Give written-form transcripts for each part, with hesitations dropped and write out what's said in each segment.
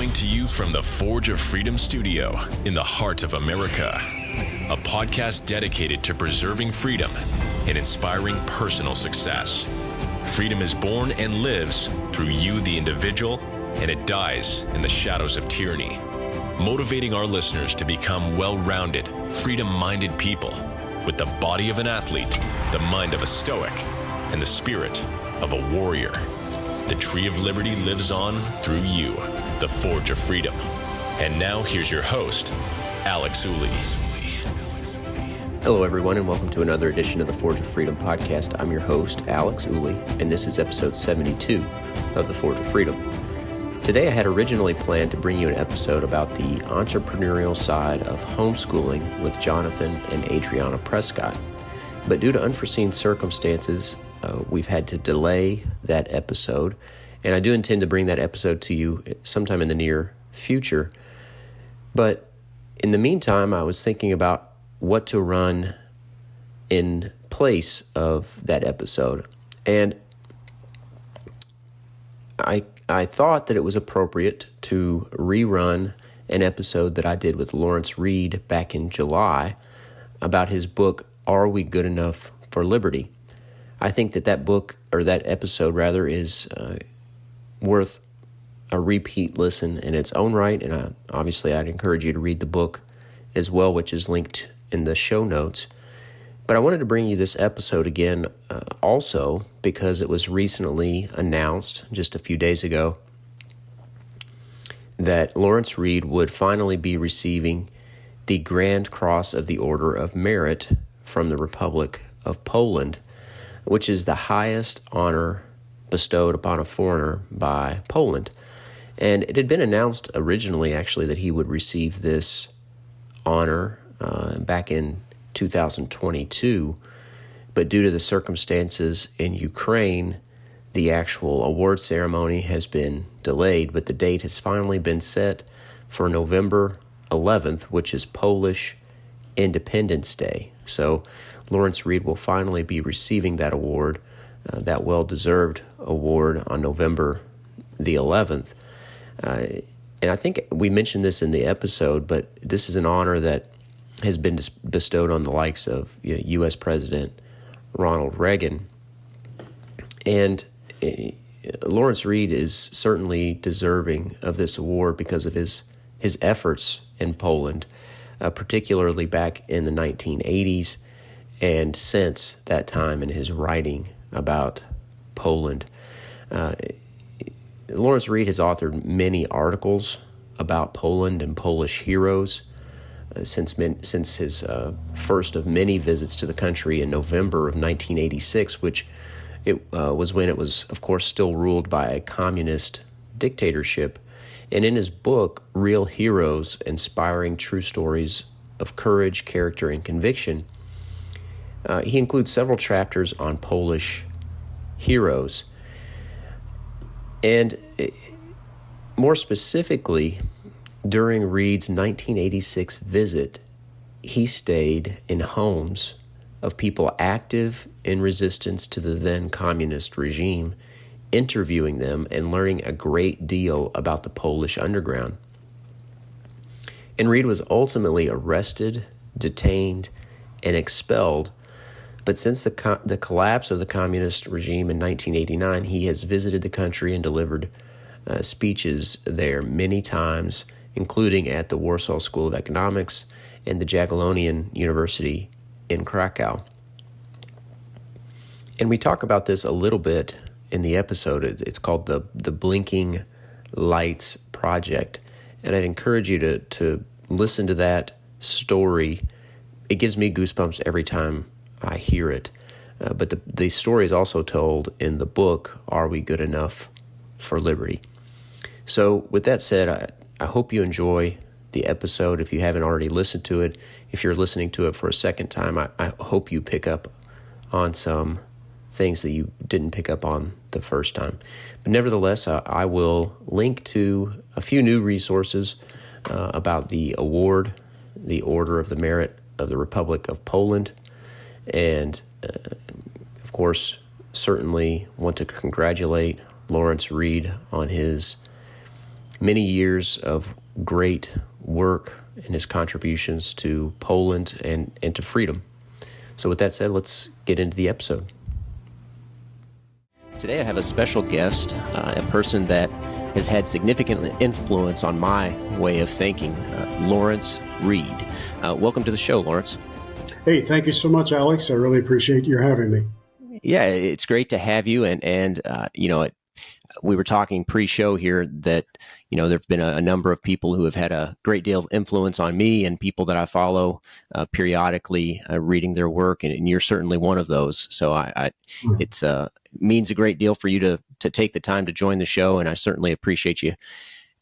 Coming to you from the Forge of Freedom studio in the heart of America. A podcast dedicated to preserving freedom and inspiring personal success. Freedom is born and lives through you, the individual, and it dies in the shadows of tyranny. Motivating our listeners to become well-rounded, freedom-minded people with the body of an athlete, the mind of a stoic, and the spirit of a warrior. The tree of liberty lives on through you, the Forge of Freedom. And now here's your host, Alex Ooley. Hello, everyone, and welcome to another edition of the Forge of Freedom podcast. I'm your host, Alex Ooley, and this is episode 72 of the Forge of Freedom. Today, I had originally planned to bring you an episode about the entrepreneurial side of homeschooling with Jonathan and Adriana Prescott. But due to unforeseen circumstances, we've had to delay that episode, and I do intend to bring that episode to you sometime in the near future. But in the meantime, I was thinking about what to run in place of that episode. And I thought that it was appropriate to rerun an episode that I did with Lawrence Reed back in July about his book, Are We Good Enough for Liberty? I think that book, or that episode rather, is worth a repeat listen in its own right, and obviously I'd encourage you to read the book as well, which is linked in the show notes. But I wanted to bring you this episode again also because it was recently announced just a few days ago that Lawrence Reed would finally be receiving the Grand Cross of the Order of Merit from the Republic of Poland, which is the highest honor bestowed upon a foreigner by Poland. And it had been announced originally, actually, that he would receive this honor back in 2022, but due to the circumstances in Ukraine, the actual award ceremony has been delayed, but the date has finally been set for November 11th, which is Polish Independence Day. So Lawrence Reed will finally be receiving that award, that well-deserved award, on November the 11th. And I think we mentioned this in the episode, but this is an honor that has been bestowed on the likes of U.S. President Ronald Reagan. And Lawrence Reed is certainly deserving of this award because of his efforts in Poland, particularly back in the 1980s and since that time in his writing about Poland. Lawrence Reed has authored many articles about Poland and Polish heroes since his first of many visits to the country in November of 1986, which was when it was, of course, still ruled by a communist dictatorship. And in his book, Real Heroes, Inspiring True Stories of Courage, Character, and Conviction, he includes several chapters on Polish heroes. And more specifically, during Reed's 1986 visit, he stayed in homes of people active in resistance to the then communist regime, interviewing them and learning a great deal about the Polish underground. And Reed was ultimately arrested, detained, and expelled. But since the collapse of the communist regime in 1989, he has visited the country and delivered speeches there many times, including at the Warsaw School of Economics and the Jagiellonian University in Krakow. And we talk about this a little bit in the episode. It's called the Blinking Lights Project. And I'd encourage you to listen to that story. It gives me goosebumps every time I hear it. But the story is also told in the book, Are We Good Enough for Liberty? So with that said, I hope you enjoy the episode. If you haven't already listened to it, if you're listening to it for a second time, I hope you pick up on some things that you didn't pick up on the first time. But nevertheless, I will link to a few new resources about the award, the Order of the Merit of the Republic of Poland, and of course, certainly want to congratulate Lawrence Reed on his many years of great work and his contributions to Poland and to freedom. So with that said, let's get into the episode. Today I have a special guest, a person that has had significant influence on my way of thinking, Lawrence Reed. Welcome to the show, Lawrence. Hey, thank you so much, Alex. I really appreciate your having me. Yeah, it's great to have you. And we were talking pre-show here that, there've been a number of people who have had a great deal of influence on me and people that I follow periodically reading their work. And you're certainly one of those. So it's means a great deal for you to take the time to join the show. And I certainly appreciate you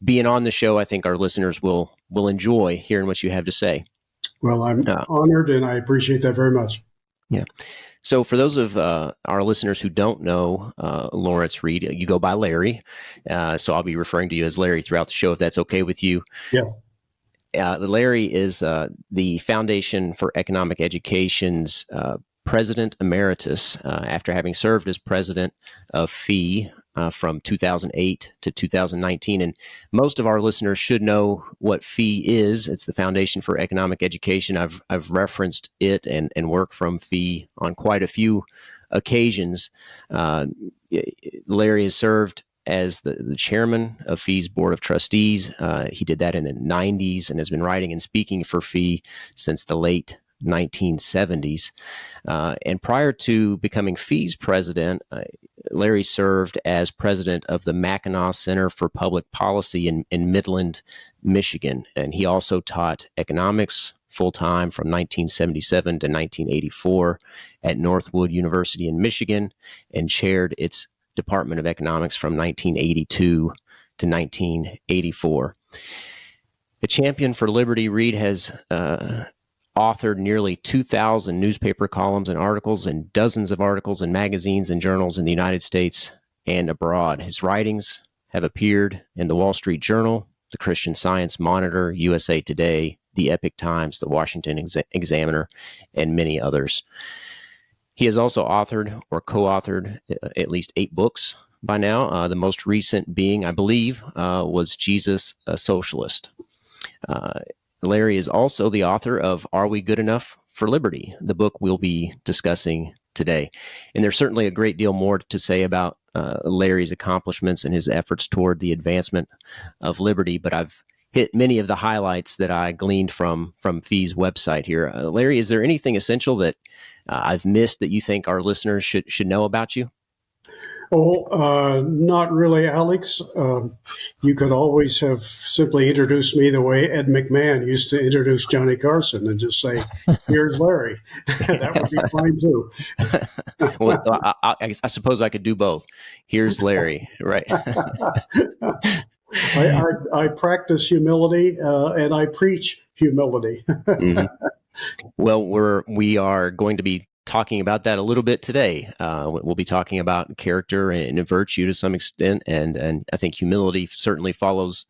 being on the show. I think our listeners will enjoy hearing what you have to say. Well, I'm honored and I appreciate that very much. Yeah. So for those of our listeners who don't know Lawrence Reed, you go by Larry. So I'll be referring to you as Larry throughout the show, if that's okay with you. Yeah. Larry is the Foundation for Economic Education's President Emeritus after having served as president of FEE from 2008 to 2019. And most of our listeners should know what FEE is. It's the Foundation for Economic Education. I've referenced it and work from FEE on quite a few occasions. Larry has served as the chairman of FEE's Board of Trustees. He did that in the 90s and has been writing and speaking for FEE since the late 1970s. And prior to becoming FEE's president, Larry served as president of the Mackinac Center for Public Policy in Midland, Michigan. And he also taught economics full-time from 1977 to 1984 at Northwood University in Michigan and chaired its Department of Economics from 1982 to 1984. The champion for liberty, Reed has authored nearly 2,000 newspaper columns and articles and dozens of articles in magazines and journals in the United States and abroad. His writings have appeared in the Wall Street Journal, the Christian Science Monitor, USA Today, the Epoch Times, the Washington Examiner, and many others. He has also authored or co-authored at least 8 books by now, the most recent being, I believe, was Jesus, a Socialist. Larry is also the author of Are We Good Enough for Liberty, the book we'll be discussing today. And there's certainly a great deal more to say about Larry's accomplishments and his efforts toward the advancement of liberty, but I've hit many of the highlights that I gleaned from FEE's website here. Larry, is there anything essential that I've missed that you think our listeners should know about you? Oh, not really, Alex. You could always have simply introduced me the way Ed McMahon used to introduce Johnny Carson and just say, "Here's Larry." That would be fine too. Well, I suppose I could do both. Here's Larry, right? I practice humility and I preach humility. Mm-hmm. Well, we are going to be talking about that a little bit today. We'll be talking about character and virtue to some extent, and I think humility certainly falls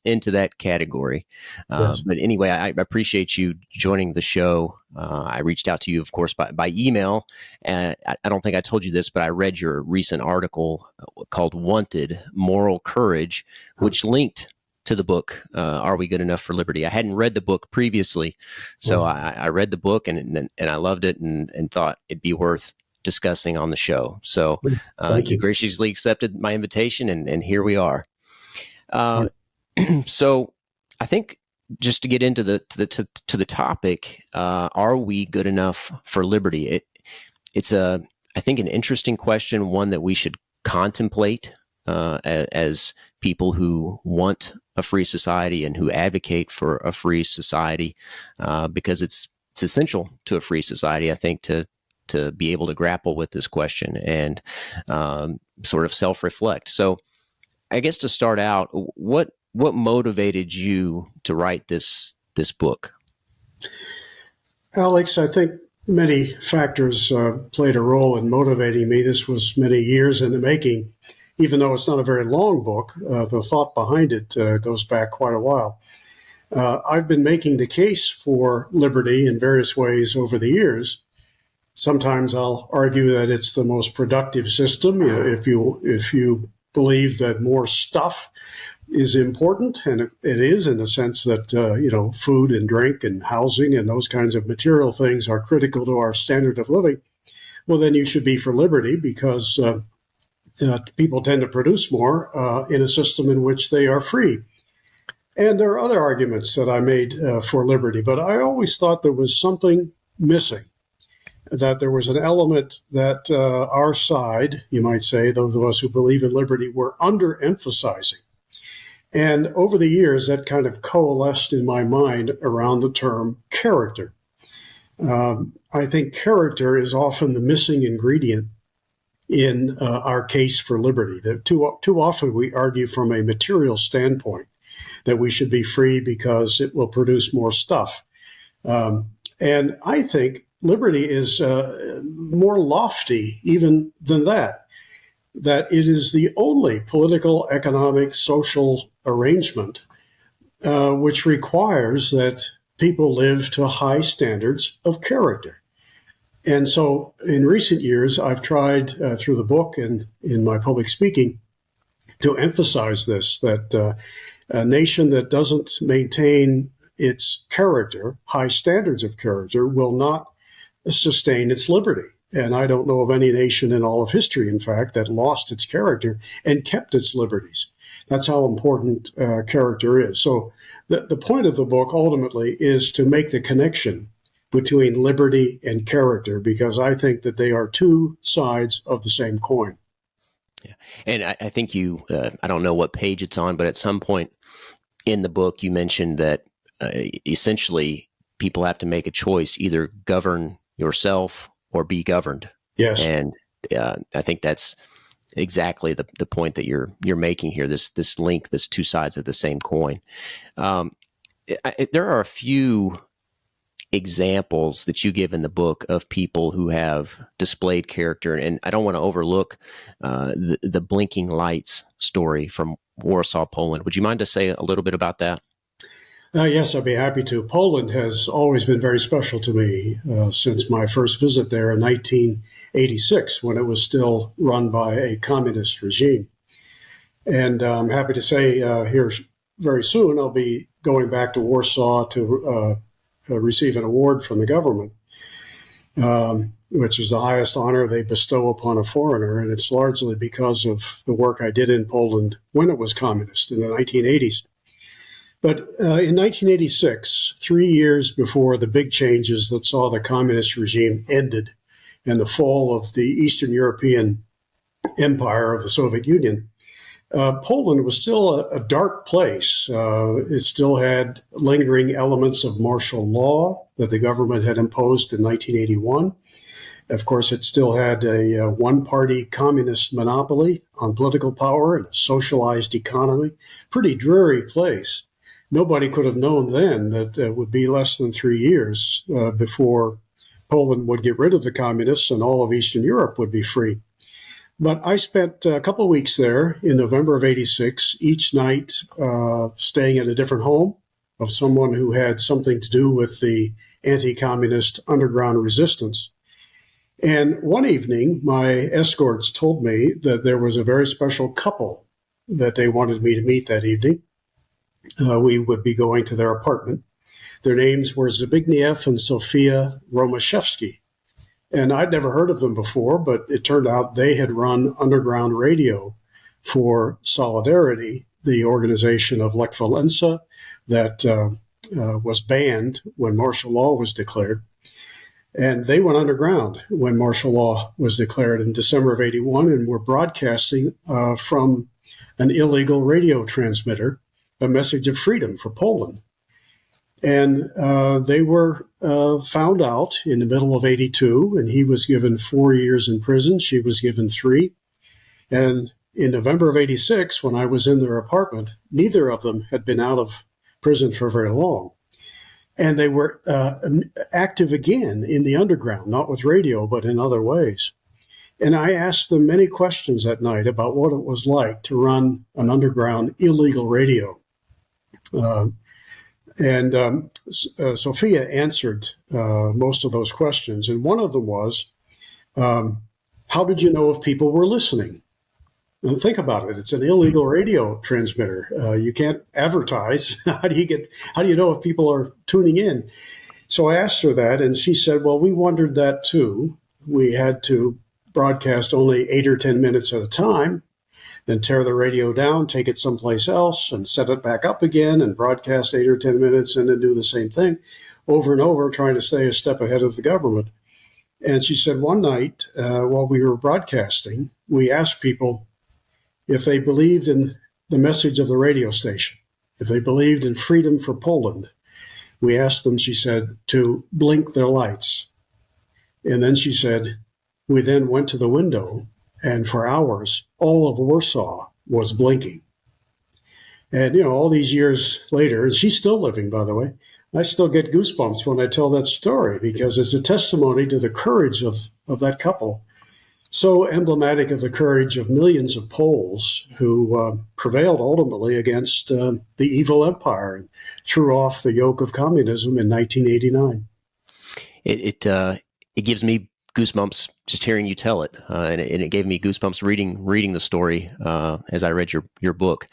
into that category. Yes. But anyway, I appreciate you joining the show. I reached out to you, of course, by email. I don't think I told you this, but I read your recent article called "Wanted: Moral Courage," which linked to the book, Are We Good Enough for Liberty? I hadn't read the book previously, so I read the book and I loved it and thought it'd be worth discussing on the show. So you graciously accepted my invitation, and here we are. So I think just to get into the topic, are we good enough for liberty? It's I think an interesting question, one that we should contemplate as people who want a free society and who advocate for a free society, because it's essential to a free society, I think, to be able to grapple with this question and sort of self-reflect. So I guess to start out, what motivated you to write this book? Alex, I think many factors played a role in motivating me. This was many years in the making. Even though it's not a very long book, the thought behind it goes back quite a while. I've been making the case for liberty in various ways over the years. Sometimes I'll argue that it's the most productive system. If you believe that more stuff is important, and it is in the sense that, food and drink and housing and those kinds of material things are critical to our standard of living, well, then you should be for liberty because people tend to produce more in a system in which they are free. And there are other arguments that I made for liberty, but I always thought there was something missing, that there was an element that our side, you might say, those of us who believe in liberty, were underemphasizing. And over the years, that kind of coalesced in my mind around the term character. I think character is often the missing ingredient in our case for liberty. That too often we argue from a material standpoint that we should be free because it will produce more stuff. And I think liberty is more lofty even than that it is the only political, economic, social arrangement which requires that people live to high standards of character. And so in recent years, I've tried through the book and in my public speaking to emphasize this, that a nation that doesn't maintain its character, high standards of character, will not sustain its liberty. And I don't know of any nation in all of history, in fact, that lost its character and kept its liberties. That's how important character is. So the point of the book ultimately is to make the connection between liberty and character, because I think that they are two sides of the same coin. Yeah. And I think you, I don't know what page it's on, but at some point in the book, you mentioned that essentially people have to make a choice, either govern yourself or be governed. Yes. And I think that's exactly the point that you're making here, this link, this two sides of the same coin. There are a few examples that you give in the book of people who have displayed character, and I don't want to overlook the blinking lights story from Warsaw, Poland. Would you mind to say a little bit about that? Yes, I'd be happy to. Poland has always been very special to me since my first visit there in 1986, when it was still run by a communist regime. And I'm happy to say here very soon I'll be going back to Warsaw to receive an award from the government, which is the highest honor they bestow upon a foreigner. And it's largely because of the work I did in Poland when it was communist in the 1980s. But in 1986, 3 years before the big changes that saw the communist regime ended and the fall of the Eastern European empire of the Soviet Union, Poland was still a dark place. It still had lingering elements of martial law that the government had imposed in 1981. Of course, it still had a one-party communist monopoly on political power and a socialized economy. Pretty dreary place. Nobody could have known then that it would be less than 3 years before Poland would get rid of the communists and all of Eastern Europe would be free. But I spent a couple of weeks there in November of 86, each night staying at a different home of someone who had something to do with the anti-communist underground resistance. And one evening, my escorts told me that there was a very special couple that they wanted me to meet that evening. We would be going to their apartment. Their names were Zbigniew and Sofia Romaszewski. And I'd never heard of them before, but it turned out they had run underground radio for Solidarity, the organization of Lech Walesa that was banned when martial law was declared. And they went underground when martial law was declared in December of 81 and were broadcasting from an illegal radio transmitter a message of freedom for Poland. And they were found out in the middle of 82, and he was given 4 years in prison. She was given 3. And in November of 86, when I was in their apartment, neither of them had been out of prison for very long. And they were active again in the underground, not with radio, but in other ways. And I asked them many questions that night about what it was like to run an underground illegal radio. Sophia answered most of those questions. And one of them was, how did you know if people were listening? And think about it. It's an illegal radio transmitter. You can't advertise. How do you know if people are tuning in? So I asked her that, and she said, well, we wondered that too. We had to broadcast only 8 or 10 minutes at a time, then tear the radio down, take it someplace else, and set it back up again, and broadcast 8 or 10 minutes, and then do the same thing over and over, trying to stay a step ahead of the government. And she said one night while we were broadcasting, we asked people if they believed in the message of the radio station, if they believed in freedom for Poland. We asked them, she said, to blink their lights. And then she said, we then went to the window, and for hours, all of Warsaw was blinking. And, all these years later, and she's still living, by the way, I still get goosebumps when I tell that story, because it's a testimony to the courage of that couple. So emblematic of the courage of millions of Poles who prevailed ultimately against the evil empire and threw off the yoke of communism in 1989. It gives me goosebumps just hearing you tell it, and it gave me goosebumps reading the story as I read your book.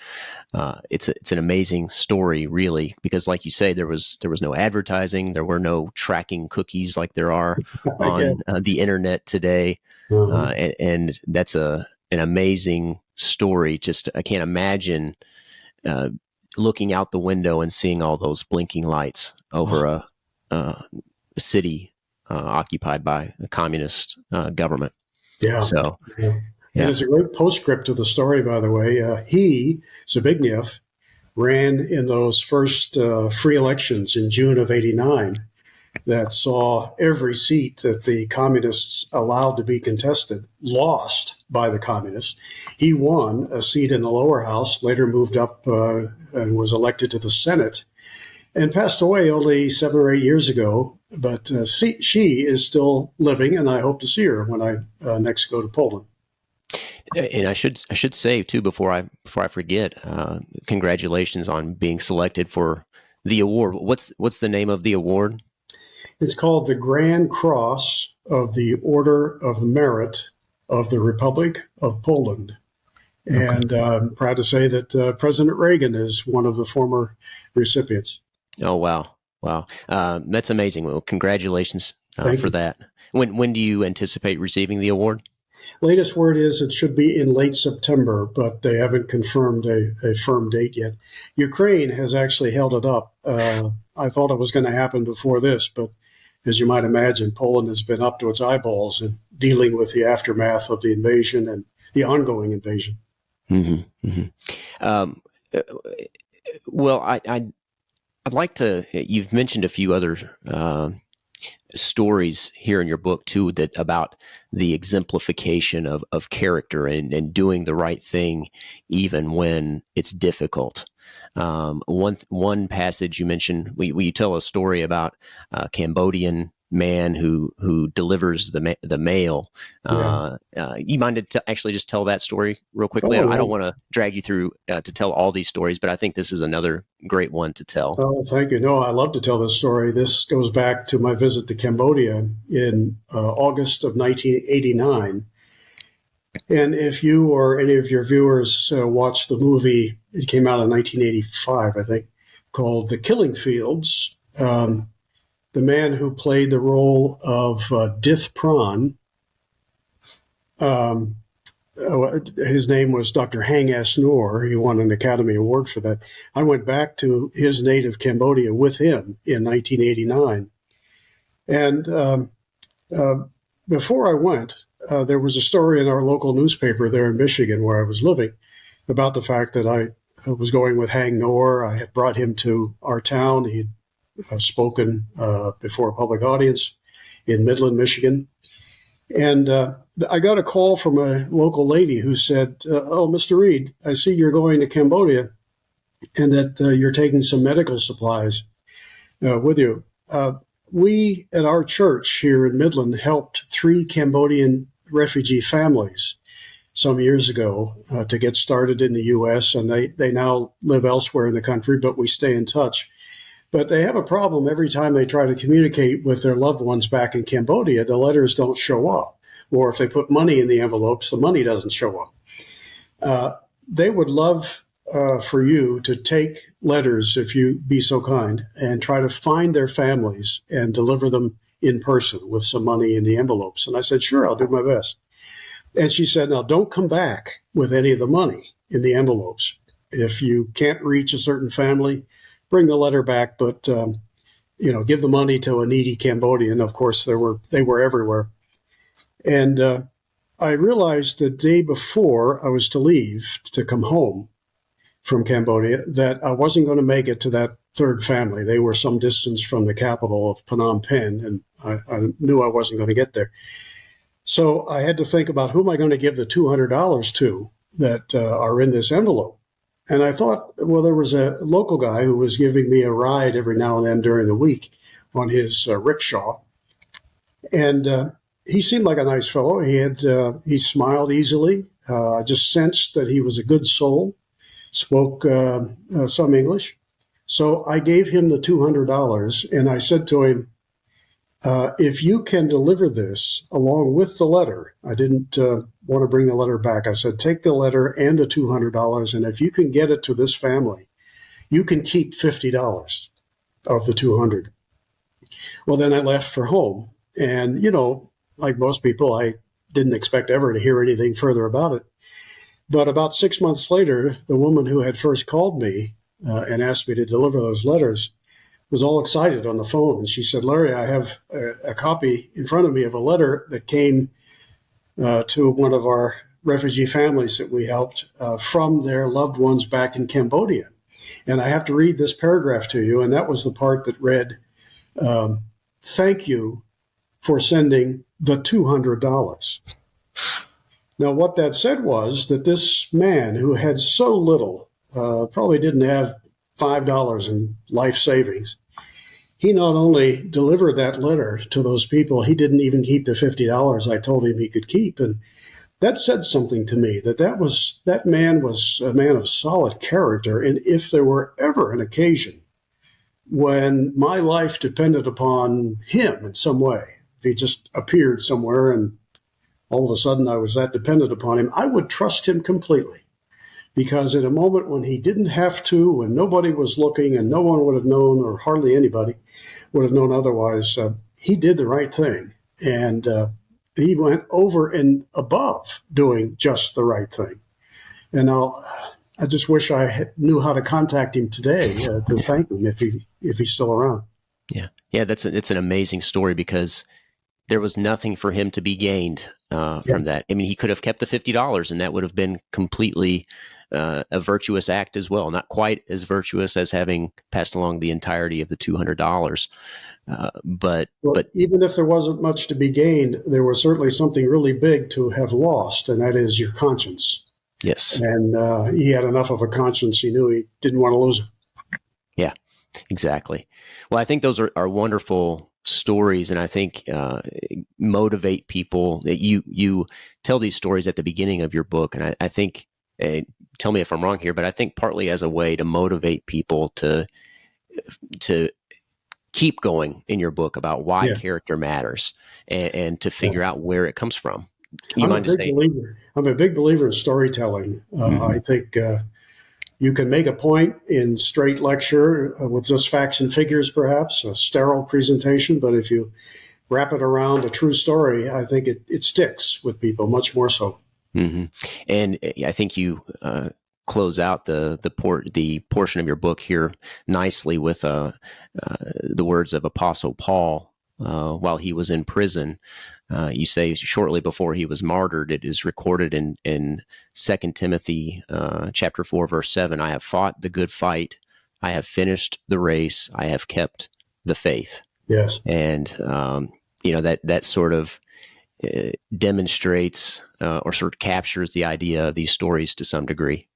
It's an amazing story, really, because, like you say, there was no advertising, there were no tracking cookies like there are on the internet today, and that's an amazing story. Just I can't imagine looking out the window and seeing all those blinking lights over a city occupied by a communist government. Yeah. So, yeah. And there's a great postscript to the story, by the way. He, Zbigniew, ran in those first free elections in June of '89 that saw every seat that the communists allowed to be contested lost by the communists. He won a seat in the lower house, later moved up and was elected to the Senate, and passed away only 7 or 8 years ago. But she is still living, and I hope to see her when I next go to Poland. And I should say too, before I forget, congratulations on being selected for the award. What's the name of the award? It's called the Grand Cross of the Order of Merit of the Republic of Poland. Okay. And I'm proud to say that President Reagan is one of the former recipients. Oh, wow. That's amazing. Well, congratulations for that. When do you anticipate receiving the award? Latest word is it should be in late September, but they haven't confirmed a firm date yet. Ukraine has actually held it up. I thought it was going to happen before this, but as you might imagine, Poland has been up to its eyeballs in dealing with the aftermath of the invasion and the ongoing invasion. Mm-hmm, mm-hmm. Well, I'd like to. You've mentioned a few other stories here in your book too, that about the exemplification of character and doing the right thing even when it's difficult. One passage you mentioned, will you tell a story about a Cambodian man who delivers the mail? You mind to actually just tell that story real quickly? I don't want to drag you through to tell all these stories, but I think this is another great one to tell. Oh, thank you. No, I love to tell this story. This goes back to my visit to Cambodia in August of 1989. And if you or any of your viewers watched the movie, it came out in 1985, I think, called The Killing Fields. The man who played the role of Dith Pran, his name was Dr. Hang S. Noor. He won an Academy Award for that. I went back to his native Cambodia with him in 1989. And before I went, there was a story in our local newspaper there in Michigan where I was living about the fact that I was going with Hang Noor. I had brought him to our town. He'd spoken before a public audience in Midland, Michigan. And I got a call from a local lady who said, oh, Mr. Reed, I see you're going to Cambodia and that you're taking some medical supplies with you. We at our church here in Midland helped 3 Cambodian refugee families some years ago to get started in the U.S., and they now live elsewhere in the country, but we stay in touch. But they have a problem every time they try to communicate with their loved ones back in Cambodia. The letters don't show up. Or if they put money in the envelopes, the money doesn't show up. They would love for you to take letters, if you be so kind, and try to find their families and deliver them in person with some money in the envelopes. And I said, sure, I'll do my best. And she said, now don't come back with any of the money in the envelopes. If you can't reach a certain family, bring the letter back, but give the money to a needy Cambodian. Of course, they were everywhere. And I realized the day before I was to leave to come home from Cambodia that I wasn't going to make it to that third family. They were some distance from the capital of Phnom Penh, and I knew I wasn't going to get there. So I had to think about who am I going to give the $200 to that are in this envelope. And I thought, well, there was a local guy who was giving me a ride every now and then during the week on his rickshaw. And he seemed like a nice fellow. He smiled easily. I just sensed that he was a good soul, spoke some English. So I gave him the $200, and I said to him, if you can deliver this along with the letter, I didn't want to bring the letter back. I said, take the letter and the $200, and if you can get it to this family, you can keep $50 of the $200. Well, then I left for home. And, like most people, I didn't expect ever to hear anything further about it. But about 6 months later, the woman who had first called me and asked me to deliver those letters was all excited on the phone. And she said, Larry, I have a copy in front of me of a letter that came to one of our refugee families that we helped from their loved ones back in Cambodia. And I have to read this paragraph to you. And that was the part that read, thank you for sending the $200. Now, what that said was that this man who had so little, probably didn't have $5 in life savings, he not only delivered that letter to those people, he didn't even keep the $50 I told him he could keep. And that said something to me, that man was a man of solid character. And if there were ever an occasion when my life depended upon him in some way, if he just appeared somewhere and all of a sudden I was that dependent upon him, I would trust him completely. Because in a moment when he didn't have to, when nobody was looking and no one would have known, or hardly anybody would have known otherwise, he did the right thing. And he went over and above doing just the right thing. And I just wish I knew how to contact him today to thank him if he's still around. Yeah. It's an amazing story because there was nothing for him to be gained from that. I mean, he could have kept the $50 and that would have been completely a virtuous act as well. Not quite as virtuous as having passed along the entirety of the $200. But even if there wasn't much to be gained, there was certainly something really big to have lost, and that is your conscience. Yes. And he had enough of a conscience. He knew he didn't want to lose it. Yeah, exactly. Well, I think those are wonderful stories, and I think motivate people. That you tell these stories at the beginning of your book, and I think, tell me if I'm wrong here, but I think partly as a way to motivate people to keep going in your book about why character matters and to figure out where it comes from. I'm a big believer in storytelling. I think you can make a point in straight lecture with just facts and figures, perhaps, a sterile presentation, but if you wrap it around a true story, I think it sticks with people much more so. Mm-hmm. And I think you close out the portion of your book here nicely with the words of Apostle Paul while he was in prison. You say shortly before he was martyred, it is recorded in 2 Timothy chapter 4, verse 7, I have fought the good fight. I have finished the race. I have kept the faith. Yes. And, that sort of demonstrates or sort of captures the idea of these stories to some degree.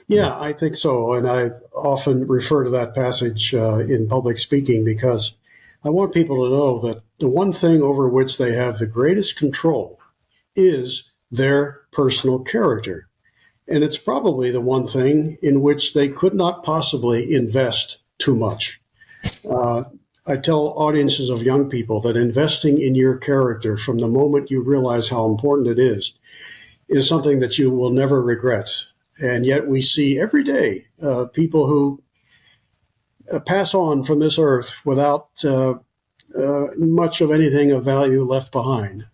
Yeah, I think so. And I often refer to that passage in public speaking because I want people to know that the one thing over which they have the greatest control is their personal character. And it's probably the one thing in which they could not possibly invest too much. I tell audiences of young people that investing in your character from the moment you realize how important it is is something that you will never regret. And yet we see every day people who pass on from this earth without much of anything of value left behind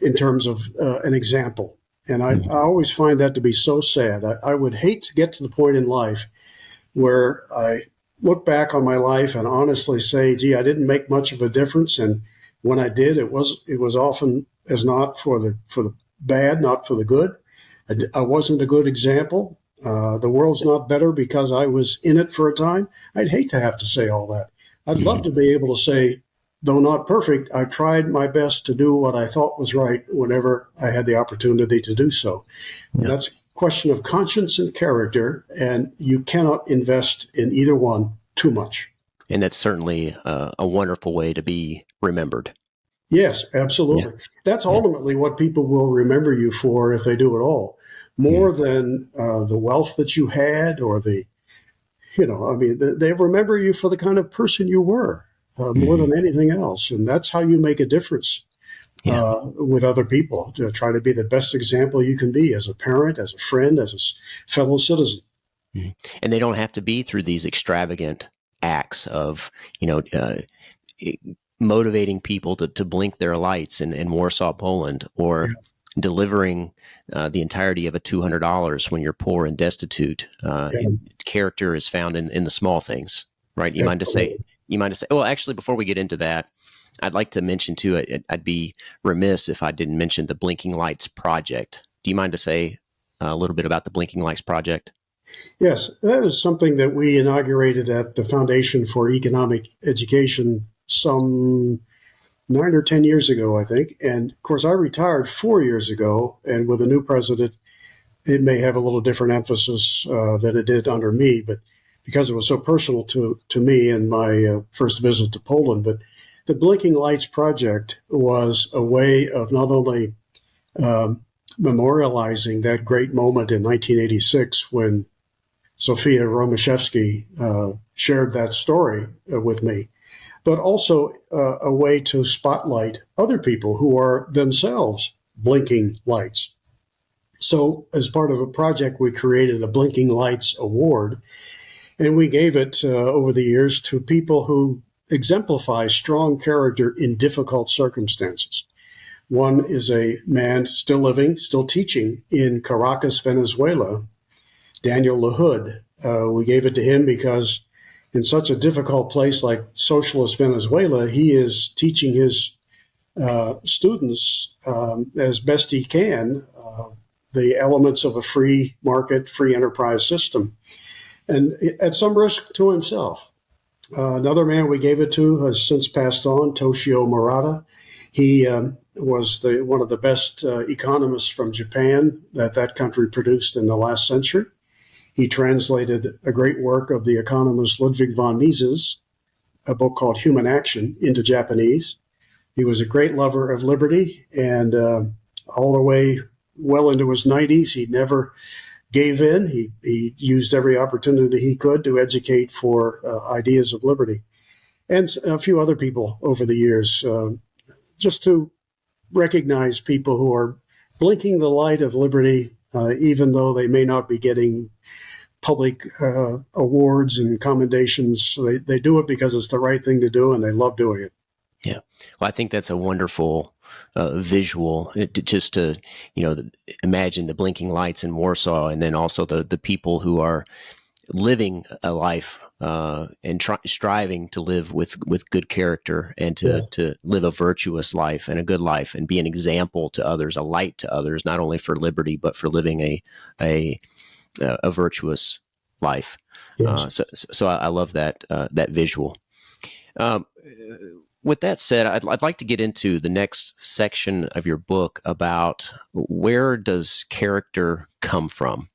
in terms of an example. And I always find that to be so sad. I would hate to get to the point in life where I look back on my life and honestly say, gee, I didn't make much of a difference. And when I did, it was often as not for the bad, not for the good. I wasn't a good example. The world's not better because I was in it for a time. I'd hate to have to say all that. I'd love to be able to say, though not perfect, I tried my best to do what I thought was right whenever I had the opportunity to do so. Yeah. And that's a question of conscience and character, and you cannot invest in either one too much. And that's certainly a wonderful way to be remembered. Yes, absolutely. Yeah. That's ultimately what people will remember you for if they do at all, more than the wealth that you had or they remember you for the kind of person you were more than anything else. And that's how you make a difference with other people, to try to be the best example you can be as a parent, as a friend, as a fellow citizen. And they don't have to be through these extravagant acts of, motivating people to blink their lights in Warsaw, Poland, or delivering the entirety of a $200 when you're poor and destitute. Character is found in the small things, right? You mind to say? Well, actually, before we get into that, I'd like to mention too. I'd be remiss if I didn't mention the Blinking Lights Project. Do you mind to say a little bit about the Blinking Lights Project? Yes, that is something that we inaugurated at the Foundation for Economic Education some 9 or 10 years ago, I think. And of course, I retired 4 years ago, and with a new president, it may have a little different emphasis than it did under me, but because it was so personal to me and my first visit to Poland. But the Blinking Lights Project was a way of not only memorializing that great moment in 1986 when Sofia Romaszewski shared that story with me, but also a way to spotlight other people who are themselves blinking lights. So as part of a project, we created a Blinking Lights Award, and we gave it over the years to people who exemplify strong character in difficult circumstances. One is a man still living, still teaching in Caracas, Venezuela, Daniel LaHood. We gave it to him because in such a difficult place like socialist Venezuela, he is teaching his students as best he can the elements of a free market, free enterprise system, and at some risk to himself. Another man we gave it to has since passed on, Toshio Murata. He was one of the best economists from Japan that country produced in the last century. He translated a great work of the economist Ludwig von Mises, a book called Human Action, into Japanese. He was a great lover of liberty, and all the way well into his 90s, he never gave in. He used every opportunity he could to educate for ideas of liberty. And a few other people over the years, just to recognize people who are blinking the light of liberty, even though they may not be getting public awards and commendations. They do it because it's the right thing to do, and they love doing it. Yeah. Well, I think that's a wonderful visual, just to, imagine the blinking lights in Warsaw, and then also the people who are living a life and striving to live with good character and to live a virtuous life and a good life and be an example to others, a light to others, not only for liberty, but for living a virtuous life. Yes. So I love that visual. With that said, I'd like to get into the next section of your book about where does character come from.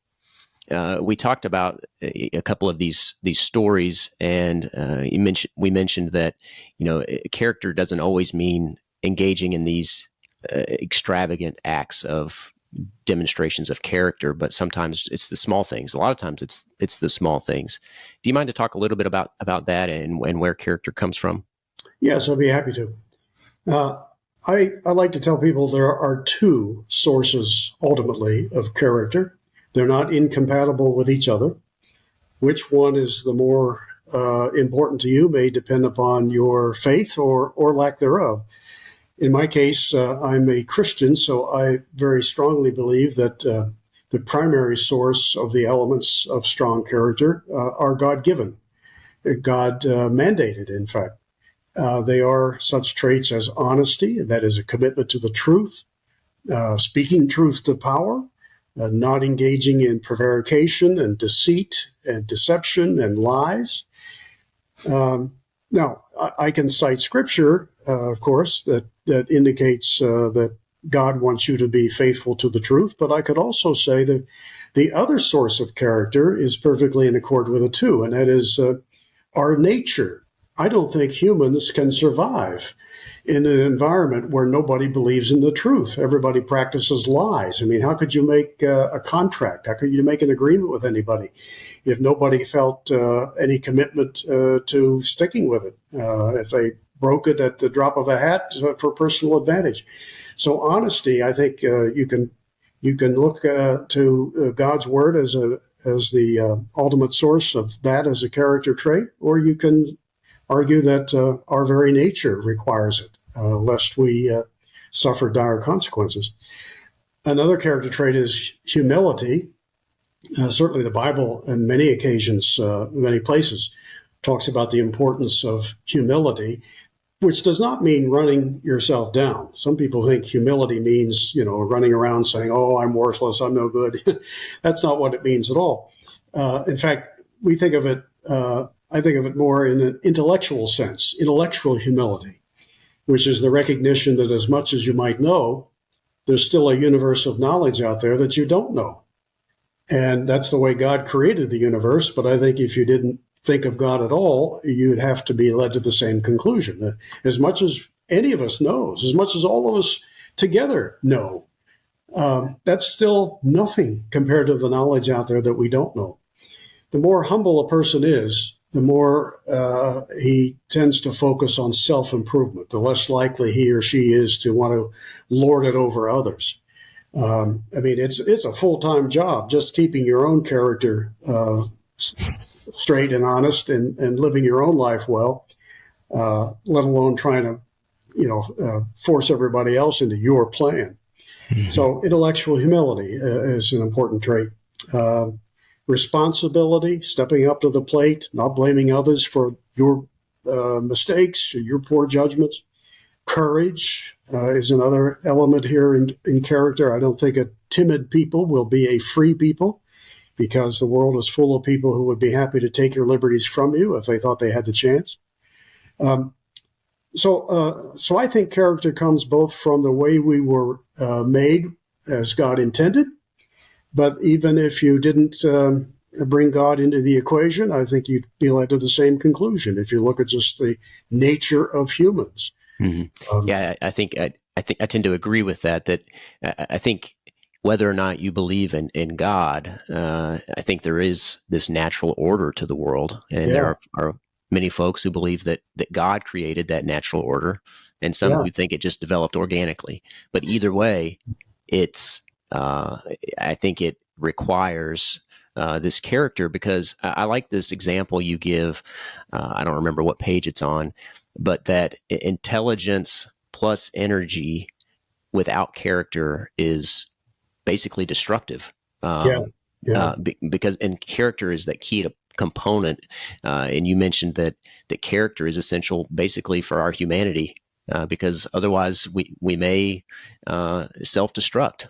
We talked about a couple of these stories, and we mentioned that character doesn't always mean engaging in these extravagant acts of demonstrations of character, but sometimes it's the small things. A lot of times it's the small things. Do you mind to talk a little bit about that and where character comes from? Yes, I'll be happy to. I like to tell people there are two sources, ultimately, of character. They're not incompatible with each other. Which one is the more important to you may depend upon your faith or lack thereof. In my case, I'm a Christian, so I very strongly believe that the primary source of the elements of strong character are God-given, God mandated, in fact. They are such traits as honesty, that is a commitment to the truth, speaking truth to power, not engaging in prevarication and deceit and deception and lies. Now, I can cite scripture, of course, that indicates that God wants you to be faithful to the truth, but I could also say that the other source of character is perfectly in accord with it too, and that is our nature. I don't think humans can survive in an environment where nobody believes in the truth. Everybody practices lies. I mean, how could you make a contract? How could you make an agreement with anybody if nobody felt any commitment to sticking with it? If they broke it at the drop of a hat for personal advantage. So honesty, I think you can look to God's word as the ultimate source of that as a character trait, or you can argue that our very nature requires it, lest we suffer dire consequences. Another character trait is humility. Certainly the Bible, in many occasions, many places, talks about the importance of humility, which does not mean running yourself down. Some people think humility means, running around saying, oh, I'm worthless, I'm no good. That's not what it means at all. In fact, we think of it I think of it more in an intellectual sense, intellectual humility, which is the recognition that as much as you might know, there's still a universe of knowledge out there that you don't know. And that's the way God created the universe. But I think if you didn't think of God at all, you'd have to be led to the same conclusion, that as much as any of us knows, as much as all of us together know, that's still nothing compared to the knowledge out there that we don't know. The more humble a person is, the more he tends to focus on self-improvement, the less likely he or she is to want to lord it over others. It's a full-time job just keeping your own character straight and honest and living your own life well, let alone trying to, force everybody else into your plan. Mm-hmm. So intellectual humility is an important trait. Responsibility, stepping up to the plate, not blaming others for your mistakes or your poor judgments. Courage is another element here in character. I don't think a timid people will be a free people, because the world is full of people who would be happy to take your liberties from you if they thought they had the chance. So I think character comes both from the way we were made as God intended, but even if you didn't bring God into the equation, I think you'd be led to the same conclusion if you look at just the nature of humans. Mm-hmm. I think I tend to agree with that. That I think whether or not you believe in God, I think there is this natural order to the world, and there are many folks who believe that God created that natural order, and some who think it just developed organically. But either way, it's I think it requires this character, because I like this example you give. I don't remember what page it's on, but that intelligence plus energy without character is basically destructive. Because character is that key component. And you mentioned that character is essential basically for our humanity. Because otherwise we may self-destruct.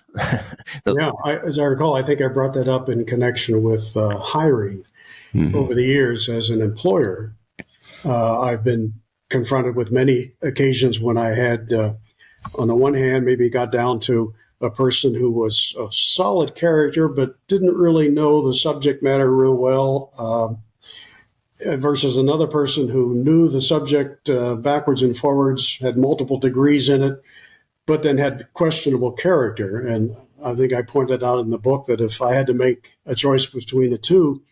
As I recall, I think I brought that up in connection with hiring. Mm-hmm. Over the years as an employer. I've been confronted with many occasions when I had, on the one hand, maybe got down to a person who was of solid character but didn't really know the subject matter real well, versus another person who knew the subject backwards and forwards, had multiple degrees in it, but then had questionable character. And I think I pointed out in the book that if I had to make a choice between the two,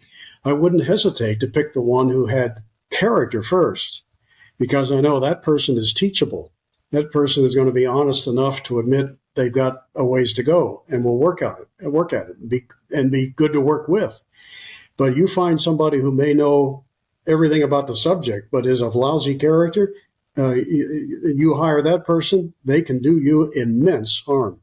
I wouldn't hesitate to pick the one who had character first, because I know that person is teachable. that person is going to be honest enough to admit they've got a ways to go and will work at it and be good to work with. But you find somebody who may know everything about the subject, but is of lousy character, you hire that person, they can do you immense harm.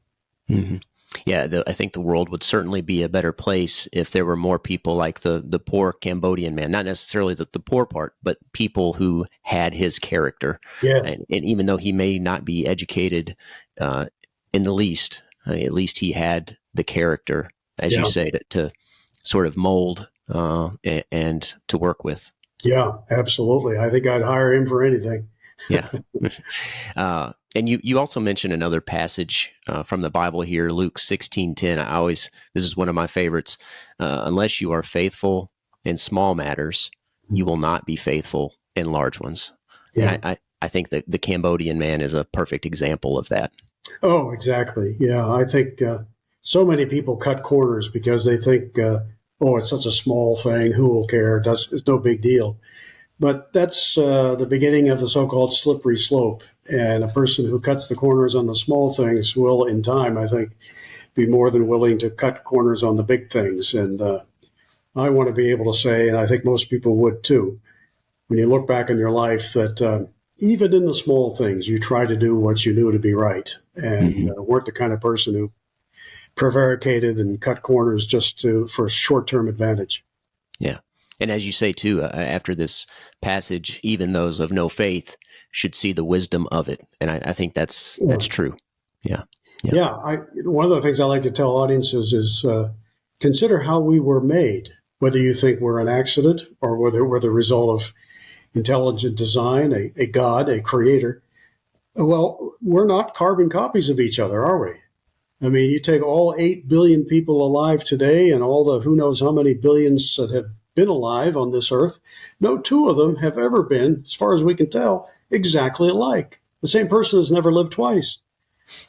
Mm-hmm. Yeah, I think the world would certainly be a better place if there were more people like the poor Cambodian man, not necessarily the poor part, but people who had his character. Yeah. And even though he may not be educated in the least, at least he had the character, as you say, to sort of mold and to work with. Yeah, absolutely. I think I'd hire him for anything. Yeah. And you also mentioned another passage from the Bible here, Luke 16:10. This is one of my favorites. Unless you are faithful in small matters, you will not be faithful in large ones. Yeah. And I think that the Cambodian man is a perfect example of that. Oh, exactly. Yeah, I think so many people cut corners because they think, it's such a small thing. Who will care? It's no big deal. But that's the beginning of the so-called slippery slope. And a person who cuts the corners on the small things will, in time, I think, be more than willing to cut corners on the big things. And I want to be able to say, and I think most people would too, when you look back in your life, that even in the small things, you try to do what you knew to be right, and weren't the kind of person who prevaricated and cut corners just for short-term advantage. Yeah. And as you say, too, after this passage, even those of no faith should see the wisdom of it. And I think that's true. Yeah. One of the things I like to tell audiences is consider how we were made, whether you think we're an accident or whether we're the result of intelligent design, a God, a creator. Well, we're not carbon copies of each other, are we? I mean, you take all 8 billion people alive today and all the who knows how many billions that have been alive on this earth, no two of them have ever been, as far as we can tell, exactly alike. The same person has never lived twice.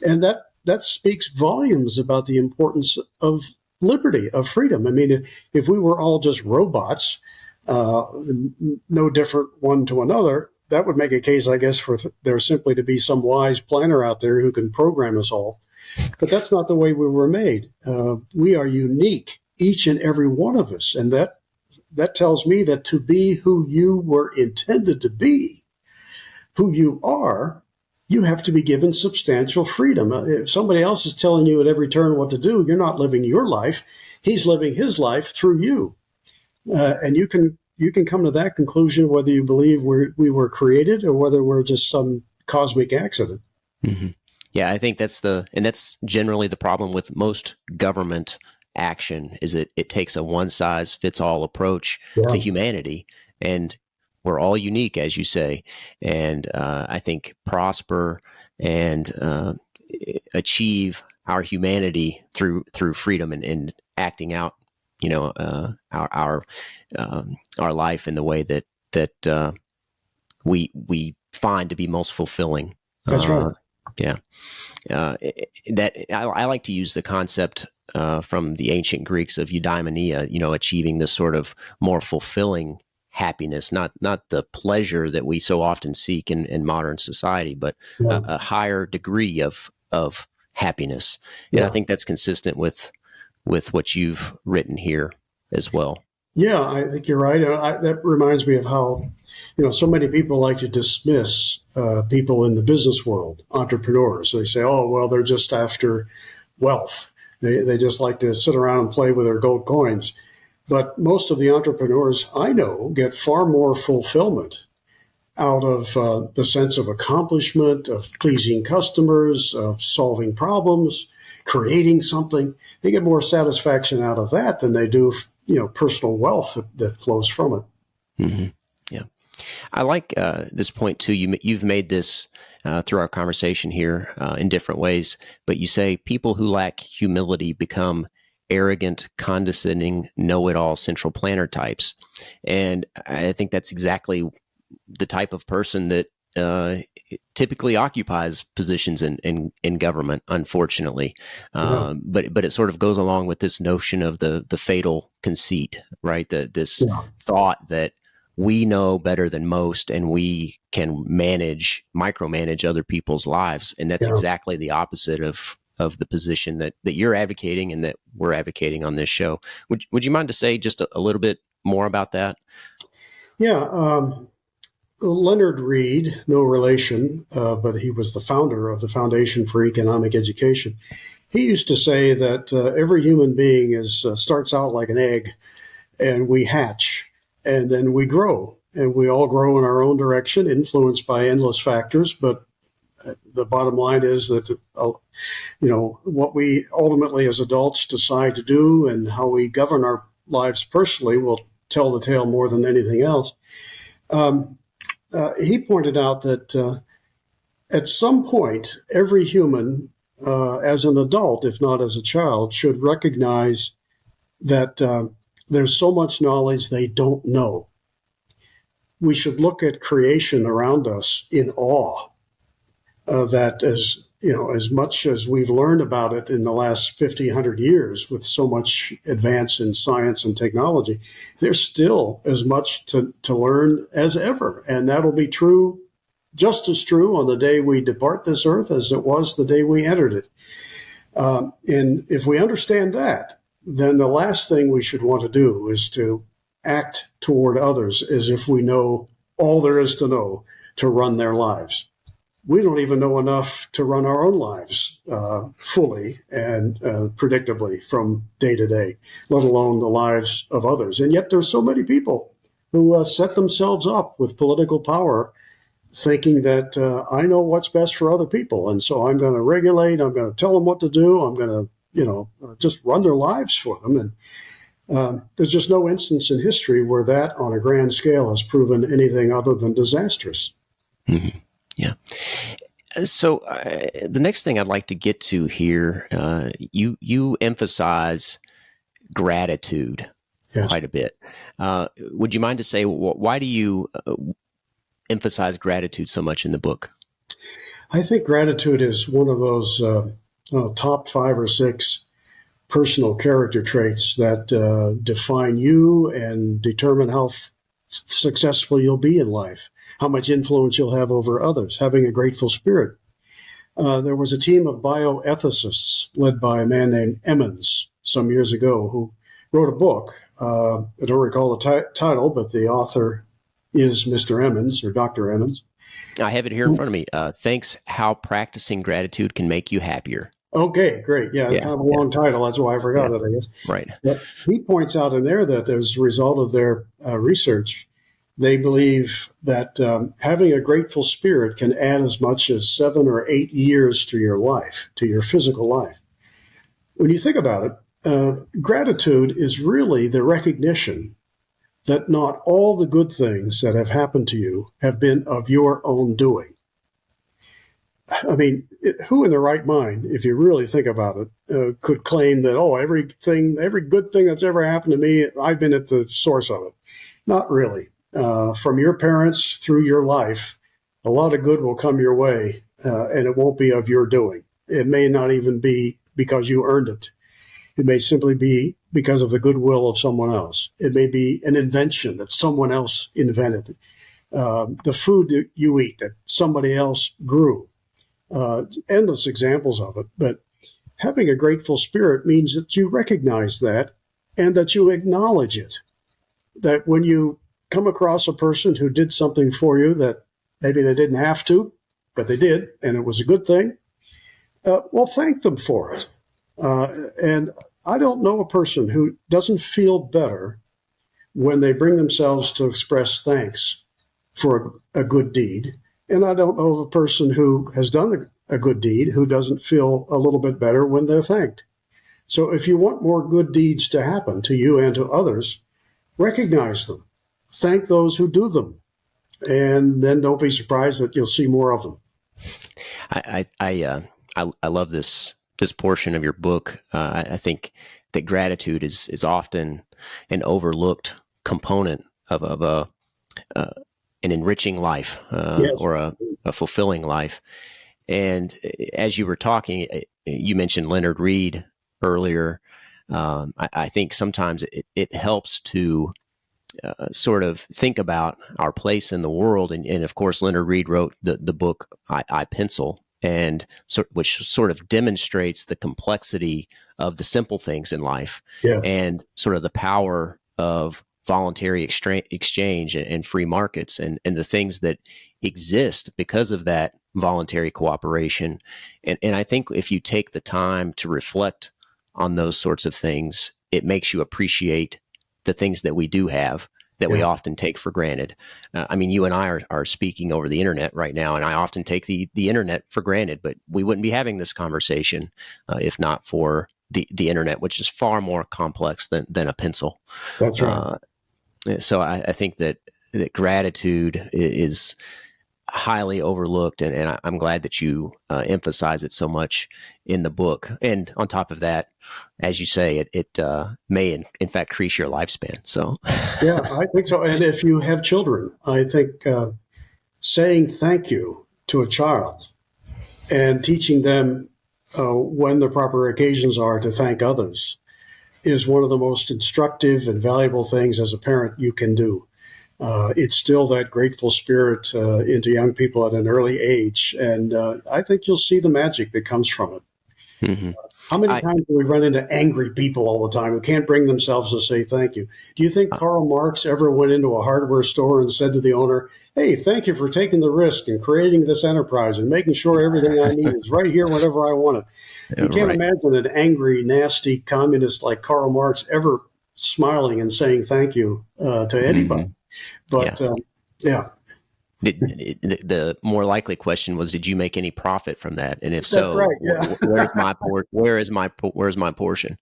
And that speaks volumes about the importance of liberty, of freedom. I mean, if we were all just robots, no different one to another, that would make a case, I guess, for there simply to be some wise planner out there who can program us all. But that's not the way we were made. We are unique, each and every one of us. And that tells me that to be who you were intended to be, who you are, you have to be given substantial freedom. If somebody else is telling you at every turn what to do, you're not living your life. He's living his life through you. And you can come to that conclusion whether you believe we were created or whether we're just some cosmic accident. Mm-hmm. Yeah, I think that's generally the problem with most government action is it takes a one-size-fits-all approach to humanity, and we're all unique, as you say, and I think prosper and achieve our humanity through freedom and acting out, our life in the way that we find to be most fulfilling. That's right. Yeah. That I like to use the concept from the ancient Greeks of eudaimonia, achieving this sort of more fulfilling happiness, not the pleasure that we so often seek in modern society, but a higher degree of happiness. And I think that's consistent with what you've written here as well. Yeah, I think you're right. That reminds me of how, so many people like to dismiss people in the business world, entrepreneurs. They say, oh, well, they're just after wealth. They just like to sit around and play with their gold coins. But most of the entrepreneurs I know get far more fulfillment out of the sense of accomplishment, of pleasing customers, of solving problems, creating something. They get more satisfaction out of that than they do personal wealth that flows from it. Mm-hmm. Yeah. I like this point too. You've made this through our conversation here in different ways, but you say people who lack humility become arrogant, condescending, know-it-all central planner types. And I think that's exactly the type of person that typically occupies positions in government, unfortunately. But it sort of goes along with this notion of the fatal conceit, right? This thought that we know better than most, and we can micromanage other people's lives. And that's exactly the opposite of the position that you're advocating and that we're advocating on this show. Would you mind to say just a little bit more about that? Yeah. Leonard Read, no relation, but he was the founder of the Foundation for Economic Education. He used to say that every human being starts out like an egg, and we hatch, and then we grow, and we all grow in our own direction, influenced by endless factors. But the bottom line is that, what we ultimately as adults decide to do and how we govern our lives personally will tell the tale more than anything else. He pointed out that at some point, every human, as an adult, if not as a child, should recognize that there's so much knowledge they don't know. We should look at creation around us in awe. That as much as we've learned about it in the last 50, 100 years with so much advance in science and technology, there's still as much to learn as ever. And that'll be true, just as true on the day we depart this earth as it was the day we entered it. And if we understand that, then the last thing we should want to do is to act toward others as if we know all there is to know to run their lives. We don't even know enough to run our own lives fully and predictably from day to day, let alone the lives of others. And yet there's so many people who set themselves up with political power thinking that I know what's best for other people. And so I'm going to regulate, I'm going to tell them what to do, I'm going to, just run their lives for them. And there's just no instance in history where that on a grand scale has proven anything other than disastrous. Mm-hmm. Yeah. So the next thing I'd like to get to here, you emphasize gratitude quite a bit. Would you mind to say why do you emphasize gratitude so much in the book? I think gratitude is one of those top 5 or 6 personal character traits that define you and determine how successful you'll be in life, how much influence you'll have over others, having a grateful spirit. There was a team of bioethicists led by a man named Emmons some years ago who wrote a book. I don't recall the title, but the author is Mr. Emmons or Dr. Emmons. I have it here in front of me. Thanks, How Practicing Gratitude Can Make You Happier. Okay, great. Yeah, kind of a long title. That's why I forgot it, I guess. Right. But he points out in there that as a result of their research, they believe that having a grateful spirit can add as much as 7 or 8 years to your life, to your physical life. When you think about it, gratitude is really the recognition that not all the good things that have happened to you have been of your own doing. I mean, who in their right mind, if you really think about it, could claim that, every good thing that's ever happened to me, I've been at the source of it? Not really. From your parents through your life, a lot of good will come your way, and it won't be of your doing. It may not even be because you earned it. It may simply be because of the goodwill of someone else. It may be an invention that someone else invented. The food that you eat that somebody else grew. Endless examples of it. But having a grateful spirit means that you recognize that and that you acknowledge it. That when you come across a person who did something for you that maybe they didn't have to, but they did, and it was a good thing, thank them for it. And I don't know a person who doesn't feel better when they bring themselves to express thanks for a good deed. And I don't know of a person who has done a good deed who doesn't feel a little bit better when they're thanked. So if you want more good deeds to happen to you and to others, recognize them. Thank those who do them. And then don't be surprised that you'll see more of them. I love this portion of your book. I think that gratitude is often an overlooked component of an enriching life or a fulfilling life. And as you were talking, you mentioned Leonard Read earlier. I think sometimes it helps to sort of think about our place in the world. And of course, Leonard Reed wrote the book I Pencil, and which sort of demonstrates the complexity of the simple things in life Yeah. and sort of the power of voluntary exchange and free markets and the things that exist because of that voluntary cooperation. And I think if you take the time to reflect on those sorts of things, it makes you appreciate the things that we do have that we often take for granted. I mean, you and I are speaking over the internet right now, and I often take the internet for granted, but we wouldn't be having this conversation if not for the internet, which is far more complex than a pencil. That's right. So I think that gratitude is highly overlooked, and I'm glad that you emphasize it so much in the book. And on top of that, as you say, it may in fact increase your lifespan. So Yeah, I think so. And if you have children, I think saying thank you to a child and teaching them when the proper occasions are to thank others is one of the most instructive and valuable things as a parent you can do. Instill that grateful spirit into young people at an early age. And I think you'll see the magic that comes from it. mm-hmm. How many times do we run into angry people all the time who can't bring themselves to say thank you? Do you think Karl Marx ever went into a hardware store and said to the owner, hey, thank you for taking the risk and creating this enterprise and making sure everything I need is right here whenever I want it? You can't imagine an angry, nasty communist like Karl Marx ever smiling and saying thank you to anybody. Mm-hmm. But yeah. The more likely question was, did you make any profit from that? And if That's so, right, yeah. where's my portion?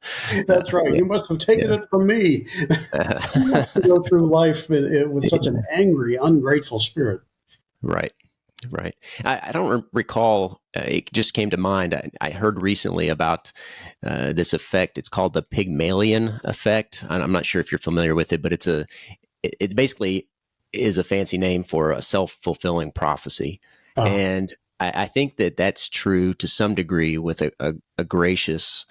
That's right. You must have taken it from me. You have to go through life with such an angry, ungrateful spirit. Right. I don't recall. It just came to mind. I heard recently about this effect. It's called the Pygmalion effect. I'm not sure if you're familiar with it, but it basically is a fancy name for a self-fulfilling prophecy. And I think that that's true to some degree with a gracious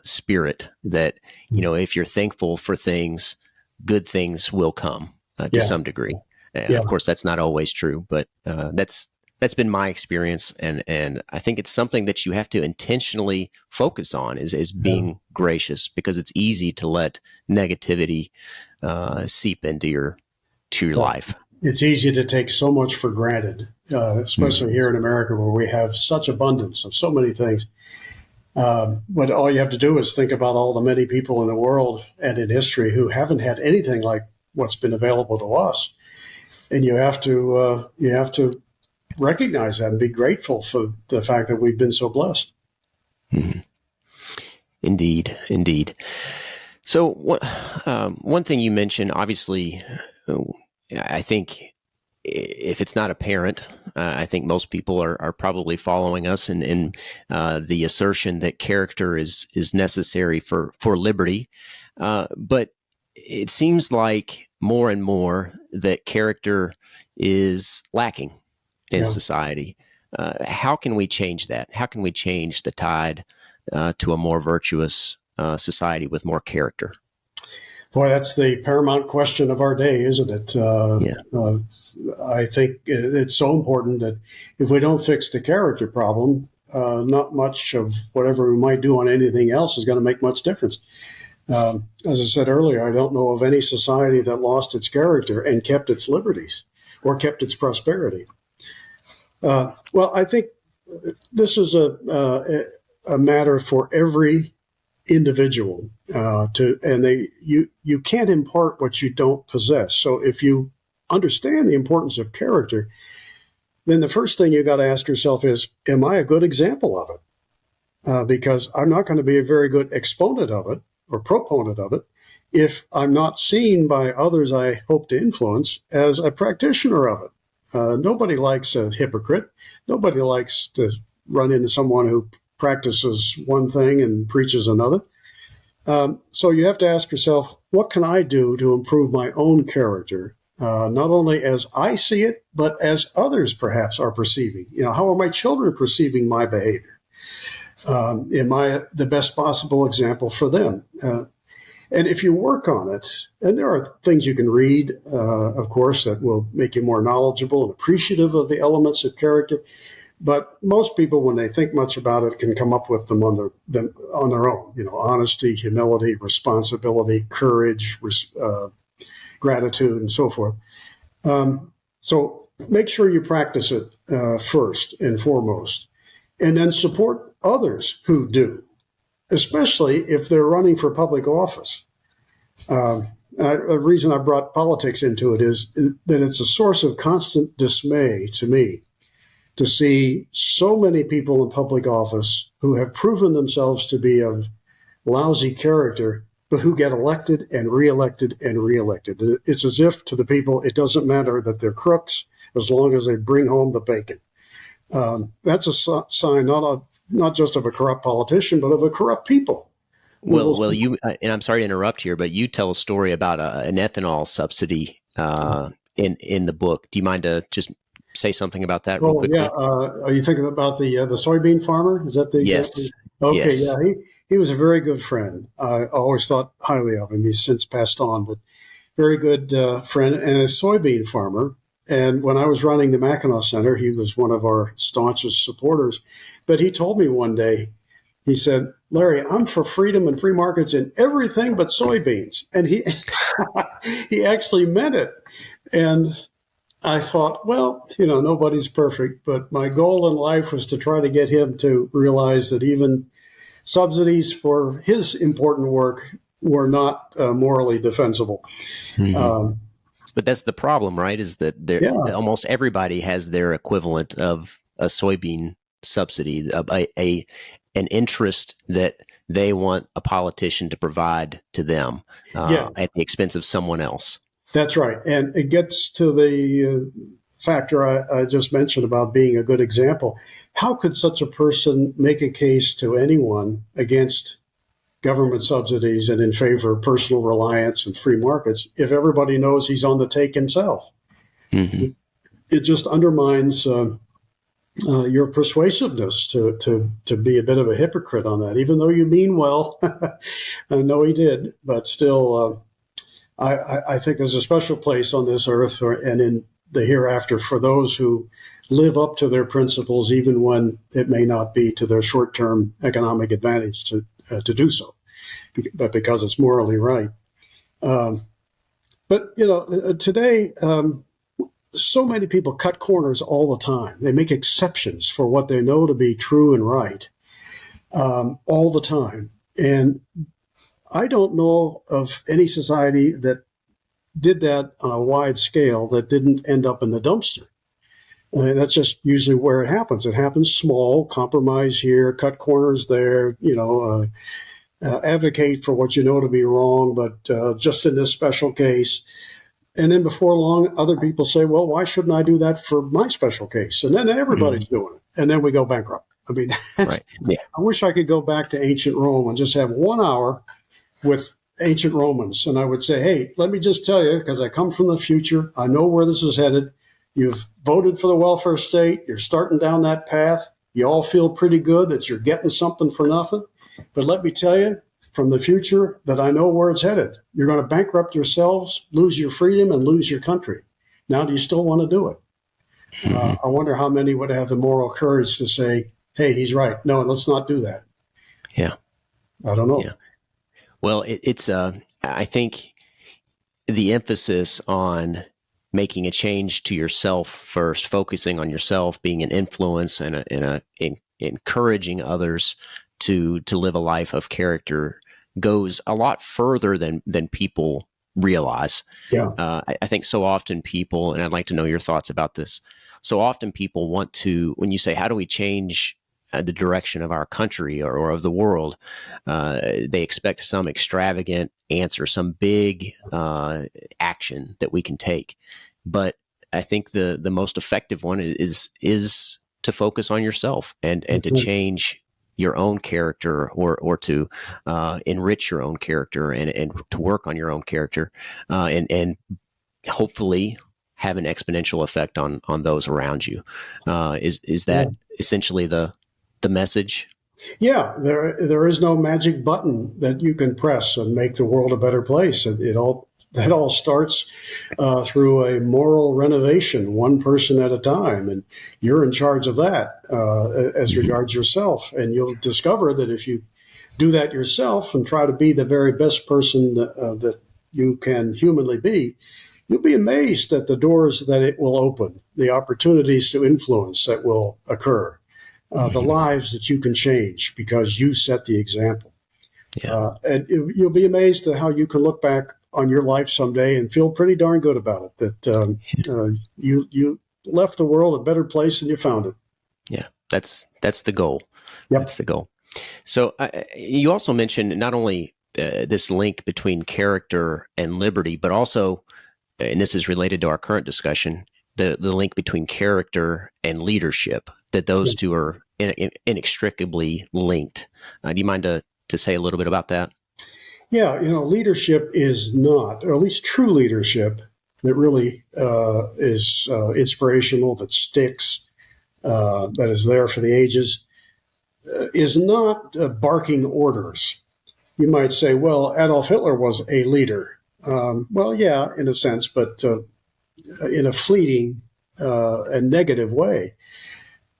spirit that, if you're thankful for things, good things will come to some degree. Of course, that's not always true, but that's been my experience. And I think it's something that you have to intentionally focus on is being gracious, because it's easy to let negativity seep into your life. It's easy to take so much for granted, especially here in America, where we have such abundance of so many things. But all you have to do is think about all the many people in the world and in history who haven't had anything like what's been available to us. And you have to recognize that and be grateful for the fact that we've been so blessed. Mm-hmm. Indeed. So one thing you mentioned, obviously, I think if it's not apparent, I think most people are probably following us in the assertion that character is necessary for liberty. But it seems like more and more that character is lacking in society. How can we change that? How can we change the tide to a more virtuous society with more character? Boy, that's the paramount question of our day, isn't it? I think it's so important that if we don't fix the character problem, not much of whatever we might do on anything else is going to make much difference. As I said earlier, I don't know of any society that lost its character and kept its liberties or kept its prosperity. Well, I think this is a matter for every individual you can't impart what you don't possess. So if you understand the importance of character, then the first thing you got to ask yourself is, am I a good example of it? Because I'm not going to be a very good exponent of it or proponent of it if I'm not seen by others I hope to influence as a practitioner of it. Nobody likes a hypocrite. Nobody likes to run into someone who practices one thing and preaches another. So you have to ask yourself, what can I do to improve my own character, not only as I see it, but as others perhaps are perceiving? How are my children perceiving my behavior? Am I the best possible example for them? And if you work on it, and there are things you can read, of course, that will make you more knowledgeable and appreciative of the elements of character. But most people, when they think much about it, can come up with them on their own. Honesty, humility, responsibility, courage, gratitude, and so forth. So make sure you practice it first and foremost, and then support others who do, especially if they're running for public office. The reason I brought politics into it is that it's a source of constant dismay to me to see so many people in public office who have proven themselves to be of lousy character, but who get elected and reelected and reelected. It's as if to the people, it doesn't matter that they're crooks as long as they bring home the bacon. That's a sign not just of a corrupt politician, but of a corrupt people. Well, you and I'm sorry to interrupt here, but you tell a story about an ethanol subsidy in the book. Do you mind to just say something about that real quickly? Yeah. Are you thinking about the soybean farmer? Is that the example? Yes. Okay. Yes. Yeah. He was a very good friend. I always thought highly of him. He's since passed on, but very good friend and a soybean farmer. And when I was running the Mackinac Center, he was one of our staunchest supporters. But he told me one day, he said, "Larry, I'm for freedom and free markets in everything but soybeans." And he he actually meant it. And I thought, well, nobody's perfect, but my goal in life was to try to get him to realize that even subsidies for his important work were not morally defensible. Mm-hmm. But that's the problem, right? Is that almost everybody has their equivalent of a soybean subsidy, an interest that they want a politician to provide to them at the expense of someone else. That's right. And it gets to the factor I just mentioned about being a good example. How could such a person make a case to anyone against government subsidies and in favor of personal reliance and free markets if everybody knows he's on the take himself? Mm-hmm. It just undermines your persuasiveness to be a bit of a hypocrite on that, even though you mean well. I know he did, but still, I think there's a special place on this earth and in the hereafter for those who live up to their principles, even when it may not be to their short-term economic advantage to do so, but because it's morally right. But today, so many people cut corners all the time. They make exceptions for what they know to be true and right all the time. And I don't know of any society that did that on a wide scale that didn't end up in the dumpster. And that's just usually where it happens. It happens small, compromise here, cut corners there, advocate for what you know to be wrong, but just in this special case. And then before long, other people say, well, why shouldn't I do that for my special case? And then everybody's doing it. And then we go bankrupt. I mean, right. Yeah. I wish I could go back to ancient Rome and just have 1 hour with ancient Romans. And I would say, hey, let me just tell you, because I come from the future, I know where this is headed. You've voted for the welfare state. You're starting down that path. You all feel pretty good that you're getting something for nothing. But let me tell you from the future that I know where it's headed. You're going to bankrupt yourselves, lose your freedom, and lose your country. Now, do you still want to do it? I wonder how many would have the moral courage to say, hey, he's right. No, let's not do that. Yeah. I don't know. Yeah. Well, it's I think the emphasis on making a change to yourself first, focusing on yourself, being an influence and encouraging others to live a life of character goes a lot further than people realize. Yeah. I think so often people, and I'd like to know your thoughts about this. So often people want to, when you say, how do we change the direction of our country or of the world, they expect some extravagant answer, some big action that we can take. But I think the most effective one is to focus on yourself and to change your own character or to enrich your own character and to work on your own character and hopefully have an exponential effect on those around you. Is that essentially the message? Yeah, there is no magic button that you can press and make the world a better place. That all starts through a moral renovation, one person at a time, and you're in charge of that as regards yourself. And you'll discover that if you do that yourself and try to be the very best person that you can humanly be, you'll be amazed at the doors that it will open, the opportunities to influence that will occur, the lives that you can change because you set the example. Yeah. And you'll be amazed at how you can look back on your life someday and feel pretty darn good about it, that you left the world a better place than you found it. Yeah, that's the goal. Yep. That's the goal. So you also mentioned not only this link between character and liberty, but also, and this is related to our current discussion, the link between character and leadership, that those two are inextricably linked. Do you mind to say a little bit about that? Yeah, leadership is not, or at least true leadership that really is inspirational, that sticks, that is there for the ages, is not barking orders. You might say, well, Adolf Hitler was a leader. Well, yeah, in a sense, but in a fleeting and negative way.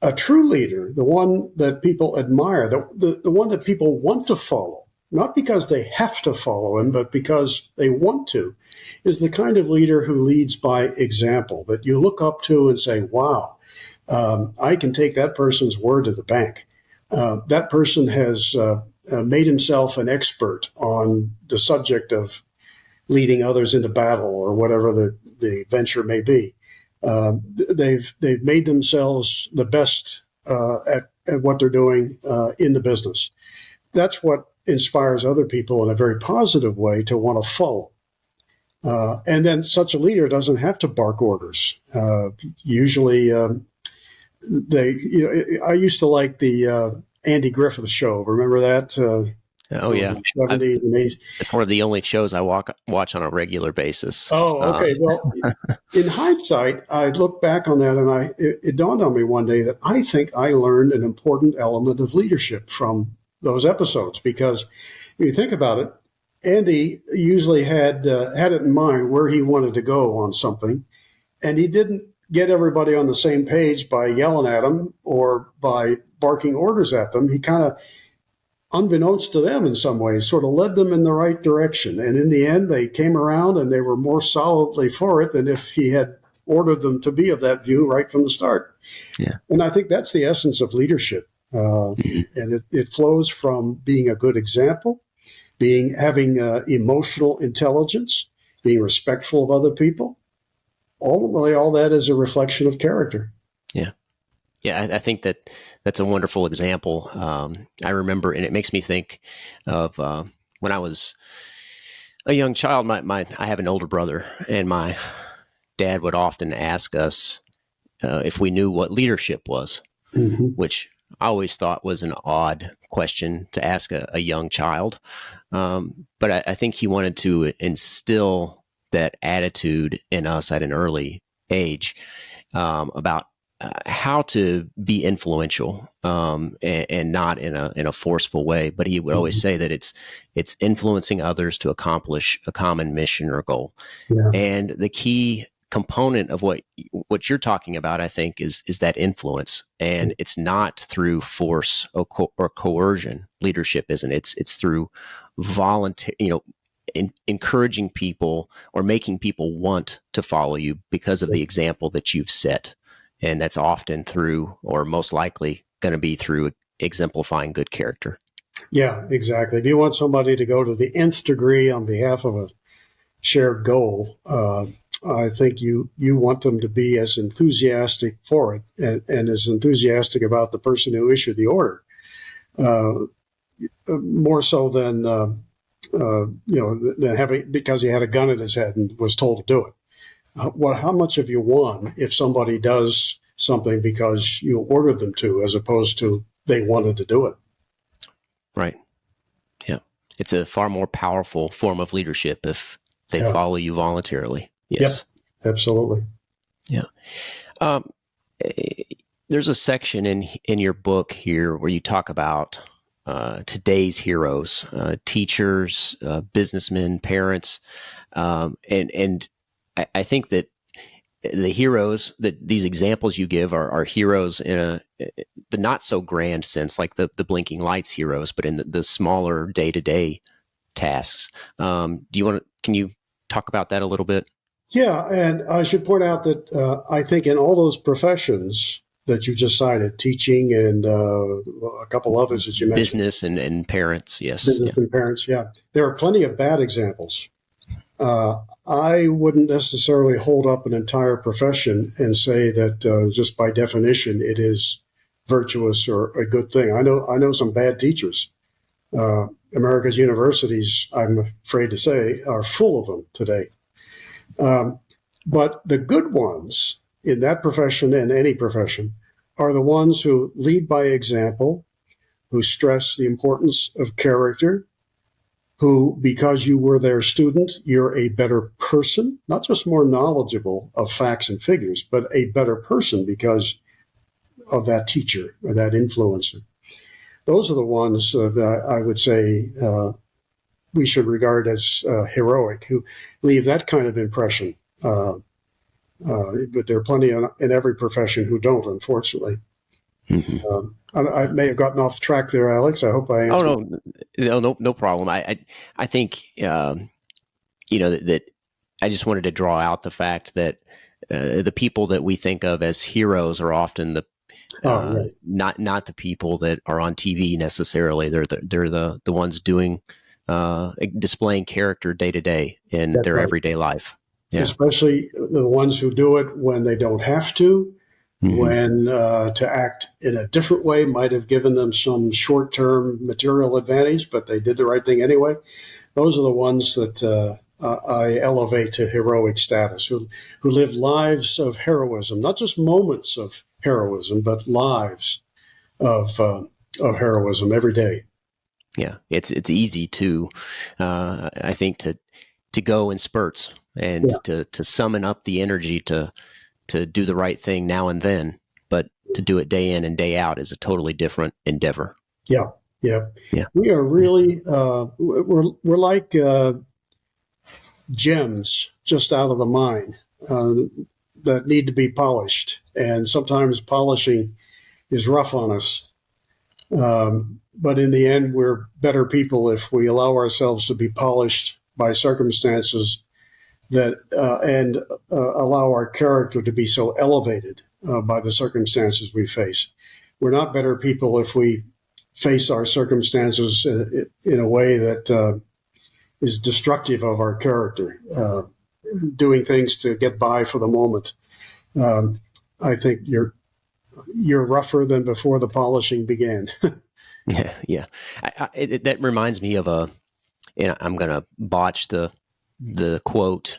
A true leader, the one that people admire, the one that people want to follow, not because they have to follow him, but because they want to, is the kind of leader who leads by example, that you look up to and say, wow, I can take that person's word to the bank. That person has made himself an expert on the subject of leading others into battle or whatever the venture may be. They've made themselves the best at what they're doing in the business. That's what inspires other people in a very positive way to want to follow. And then such a leader doesn't have to bark orders. Usually, I used to like the Andy Griffith Show. Remember that? Oh, yeah. 70s and 80s. It's one of the only shows I watch on a regular basis. Oh, okay. Well, in hindsight, I look back on that and it dawned on me one day that I think I learned an important element of leadership from those episodes, because if you think about it, Andy usually had it in mind where he wanted to go on something, and he didn't get everybody on the same page by yelling at them or by barking orders at them. He kind of, unbeknownst to them in some ways, sort of led them in the right direction. And in the end, they came around and they were more solidly for it than if he had ordered them to be of that view right from the start. Yeah. And I think that's the essence of leadership. And it flows from being a good example, having emotional intelligence, being respectful of other people. Ultimately, all that is a reflection of character. Yeah. Yeah, I think that's a wonderful example. I remember, and it makes me think of when I was a young child. I have an older brother, and my dad would often ask us if we knew what leadership was, which I always thought was an odd question to ask a young child. But I think he wanted to instill that attitude in us at an early age about how to be influential and not in a forceful way. But he would always say that it's influencing others to accomplish a common mission or goal. Yeah. And the key component of what you're talking about, I think, is that influence, and it's not through force or coercion. Leadership isn't. It's through volunteer, encouraging people or making people want to follow you because of the example that you've set. And that's often through, or most likely going to be through, exemplifying good character. Yeah, exactly. If you want somebody to go to the nth degree on behalf of a shared goal, I think you want them to be as enthusiastic for it and as enthusiastic about the person who issued the order, more so than having, because he had a gun in his head and was told to do it. How much have you won if somebody does something because you ordered them to, as opposed to they wanted to do it? Right. Yeah. It's a far more powerful form of leadership if they follow you voluntarily. Yes. Yeah, absolutely. Yeah. There's a section in your book here where you talk about today's heroes, teachers, businessmen, parents, and I think that the heroes, that these examples you give are heroes in the not so grand sense, like the blinking lights heroes, but in the smaller day-to-day tasks. Can you talk about that a little bit? Yeah, and I should point out that I think in all those professions that you just cited, teaching and a couple others that you mentioned, Business and parents, yes. business and parents, yeah, there are plenty of bad examples. I wouldn't necessarily hold up an entire profession and say that just by definition it is virtuous or a good thing. I know some bad teachers. America's universities, I'm afraid to say, are full of them today. But the good ones in that profession and any profession are the ones who lead by example, who stress the importance of character, who, because you were their student, you're a better person, not just more knowledgeable of facts and figures, but a better person because of that teacher or that influencer. Those are the ones that I would say we should regard as heroic, who leave that kind of impression. But there are plenty in every profession who don't, unfortunately. Mm-hmm. I may have gotten off track there, Alex. I hope I answered. Oh, no problem. I think that I just wanted to draw out the fact that the people that we think of as heroes are often right. not the people that are on TV necessarily. They're the ones doing displaying character day to day in their everyday life. Yeah. Especially the ones who do it when they don't have to, mm-hmm. when to act in a different way might have given them some short-term material advantage, but they did the right thing anyway. Those are the ones that I elevate to heroic status, who live lives of heroism, not just moments of heroism, but lives of heroism every day. Yeah, it's easy to, I think, to go in spurts and to summon up the energy to do the right thing now and then, but to do it day in and day out is a totally different endeavor. Yeah. We are really we're like gems just out of the mine that need to be polished, and sometimes polishing is rough on us. But in the end, we're better people if we allow ourselves to be polished by circumstances that and allow our character to be so elevated by the circumstances we face. We're not better people if we face our circumstances in a way that is destructive of our character, doing things to get by for the moment. I think you're rougher than before the polishing began. Yeah. That reminds me of I'm going to botch the quote,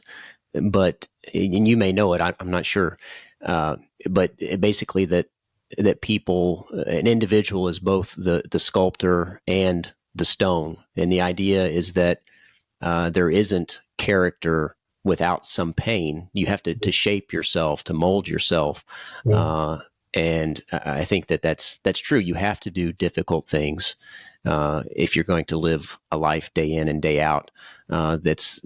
but and you may know it. I'm not sure, but basically that people, an individual is both the sculptor and the stone, and the idea is that there isn't character without some pain. You have to shape yourself, to mold yourself. Yeah. And I think that's true. You have to do difficult things if you're going to live a life day in and day out that's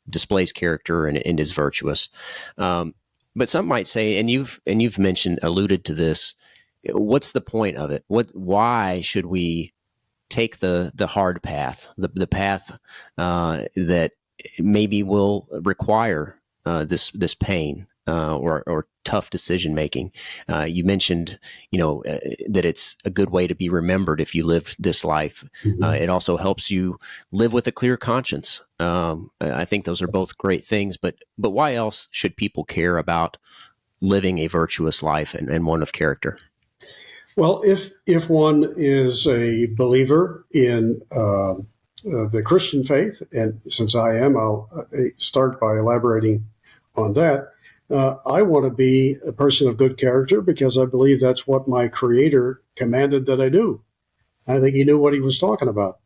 displays character and is virtuous. But some might say, and you've alluded to this, what's the point of it? Why should we take the hard path, the path that maybe will require this pain or tough decision making? You mentioned, that it's a good way to be remembered if you live this life. Mm-hmm. It also helps you live with a clear conscience. I think those are both great things. But why else should people care about living a virtuous life and one of character? Well, if one is a believer in the Christian faith, and since I am, I'll start by elaborating on that. I want to be a person of good character because I believe that's what my Creator commanded that I do. I think He knew what He was talking about.